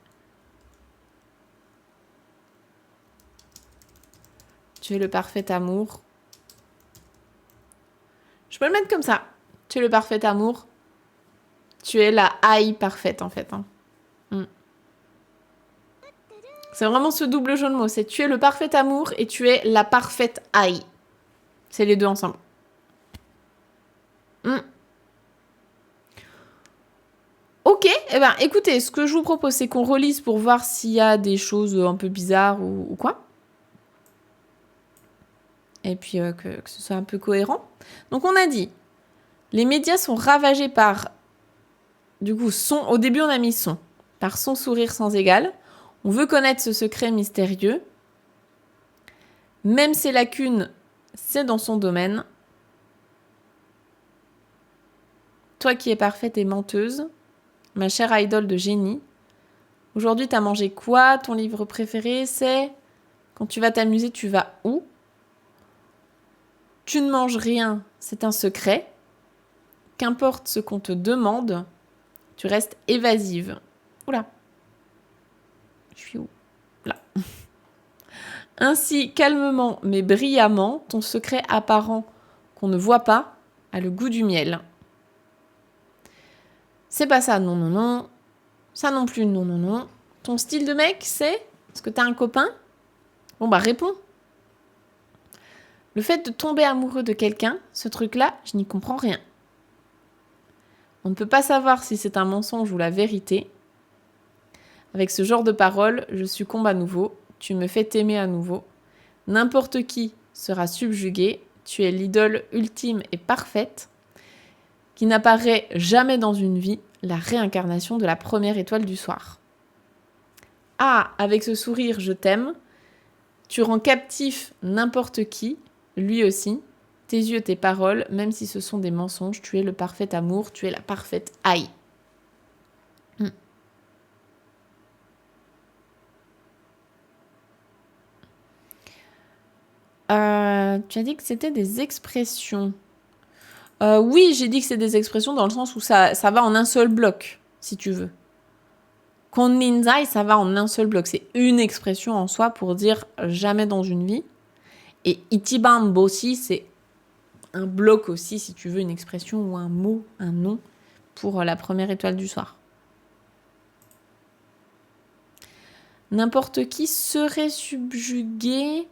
Tu es le parfait amour. Je peux le mettre comme ça. Tu es le parfait amour. Tu es la ai parfaite, en fait. Hein. C'est vraiment ce double jeu de mots. C'est tu es le parfait amour et tu es la parfaite ai. C'est les deux ensemble. Ok, eh ben, écoutez, ce que je vous propose, c'est qu'on relise pour voir s'il y a des choses un peu bizarres ou quoi. Et puis que ce soit un peu cohérent. Donc on a dit, les médias sont ravagés par, du coup, au début on a mis son, par son sourire sans égal. On veut connaître ce secret mystérieux. Même ses lacunes, c'est dans son domaine. Toi qui es parfaite et menteuse, ma chère idole de génie. Aujourd'hui, t'as mangé quoi? Ton livre préféré, c'est... Quand tu vas t'amuser, tu vas où? Tu ne manges rien, c'est un secret. Qu'importe ce qu'on te demande, tu restes évasive. Oula. Je suis où? Là. Ainsi, calmement mais brillamment, ton secret apparent qu'on ne voit pas a le goût du miel. C'est pas ça, non, non, non. Ça non plus, non, non, non. Ton style de mec, c'est... Est-ce que t'as un copain? Bon bah réponds. Le fait de tomber amoureux de quelqu'un, ce truc-là, je n'y comprends rien. On ne peut pas savoir si c'est un mensonge ou la vérité. Avec ce genre de paroles, je succombe à nouveau. Tu me fais t'aimer à nouveau. N'importe qui sera subjugué. Tu es l'idole ultime et parfaite qui n'apparaît jamais dans une vie, la réincarnation de la première étoile du soir. Ah, avec ce sourire, je t'aime. Tu rends captif n'importe qui, lui aussi. Tes yeux, tes paroles, même si ce sont des mensonges, tu es le parfait amour, tu es la parfaite ai. Tu as dit que c'était des expressions. Oui, j'ai dit que c'est des expressions dans le sens où ça va en un seul bloc, si tu veux. Konninzai, ça va en un seul bloc. C'est une expression en soi pour dire jamais dans une vie. Et Ichiban Boshi, c'est un bloc aussi, si tu veux, une expression ou un mot, un nom pour la première étoile du soir. N'importe qui serait subjugué.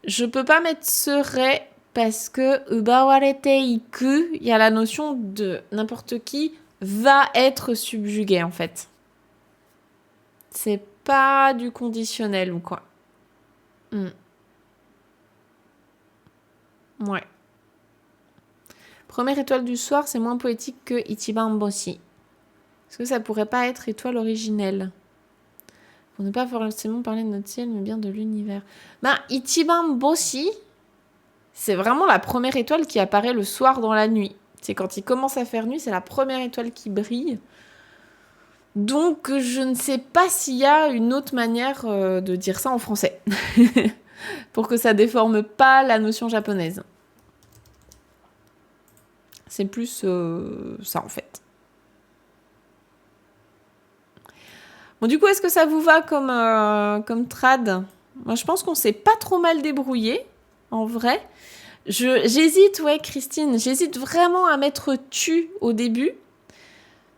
Je peux pas mettre serait parce que ubawarete iku, il y a la notion de n'importe qui va être subjugué en fait. C'est pas du conditionnel ou quoi. Ouais. Première étoile du soir, c'est moins poétique que Ichiban Boshi. Est-ce que ça pourrait pas être étoile originelle? Pour ne pas forcément parler de notre ciel, mais bien de l'univers. Ichiban Boshi, c'est vraiment la première étoile qui apparaît le soir dans la nuit. C'est quand il commence à faire nuit, c'est la première étoile qui brille. Donc, je ne sais pas s'il y a une autre manière de dire ça en français. Pour que ça déforme pas la notion japonaise. C'est plus ça, en fait. Bon, du coup, est-ce que ça vous va comme trad? Moi, je pense qu'on s'est pas trop mal débrouillé, en vrai. J'hésite, ouais, Christine, j'hésite vraiment à mettre tu au début.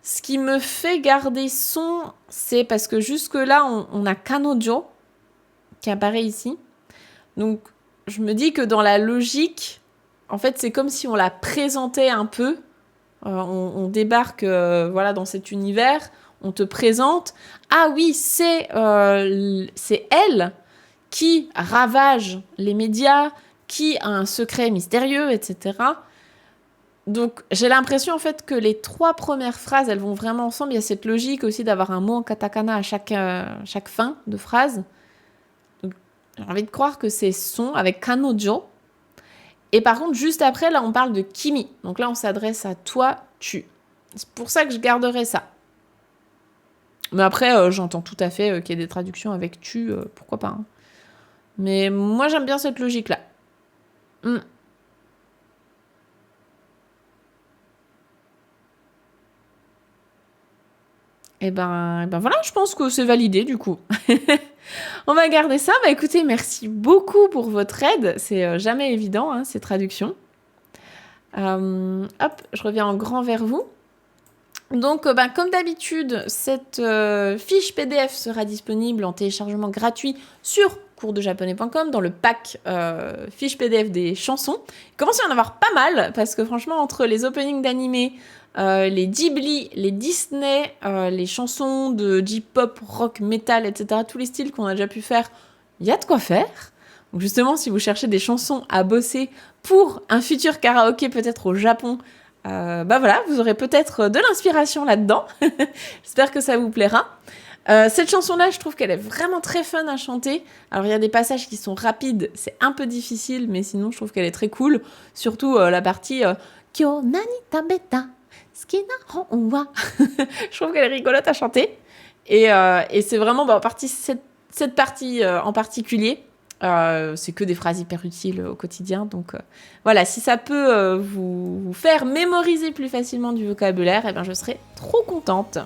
Ce qui me fait garder son, c'est parce que jusque-là, on a Kanojo qui apparaît ici. Donc, je me dis que dans la logique, en fait, c'est comme si on la présentait un peu. On débarque voilà, dans cet univers, on te présente. Ah oui, c'est elle qui ravage les médias, qui a un secret mystérieux, etc. Donc, j'ai l'impression en fait que les 3 premières phrases, elles vont vraiment ensemble. Il y a cette logique aussi d'avoir un mot en katakana à chaque fin de phrase. Donc, j'ai envie de croire que c'est son avec Kanojo. Et par contre, juste après, là, on parle de Kimi. Donc là, on s'adresse à toi, tu. C'est pour ça que je garderai ça. Mais après, j'entends tout à fait qu'il y ait des traductions avec tu, pourquoi pas. Hein. Mais moi, j'aime bien cette logique-là. Et ben voilà, je pense que c'est validé du coup. On va garder ça. Écoutez, merci beaucoup pour votre aide. C'est jamais évident, hein, ces traductions. Hop, je reviens en grand vers vous. Donc, comme d'habitude, cette fiche PDF sera disponible en téléchargement gratuit sur coursdejaponais.com dans le pack fiche PDF des chansons. Il commence à y en avoir pas mal parce que franchement, entre les openings d'animés, les Ghibli, les Disney, les chansons de J-pop, rock, metal, etc., tous les styles qu'on a déjà pu faire, il y a de quoi faire. Donc justement, si vous cherchez des chansons à bosser pour un futur karaoké peut-être au Japon, voilà, vous aurez peut-être de l'inspiration là-dedans. J'espère que ça vous plaira. Cette chanson-là, je trouve qu'elle est vraiment très fun à chanter. Alors, il y a des passages qui sont rapides, c'est un peu difficile, mais sinon, je trouve qu'elle est très cool. Surtout la partie Kyo nani tabeta suki na hon wa. Je trouve qu'elle est rigolote à chanter. Et c'est vraiment cette partie en particulier. C'est que des phrases hyper utiles au quotidien. Donc voilà, si ça peut vous faire mémoriser plus facilement du vocabulaire, eh ben, je serai trop contente.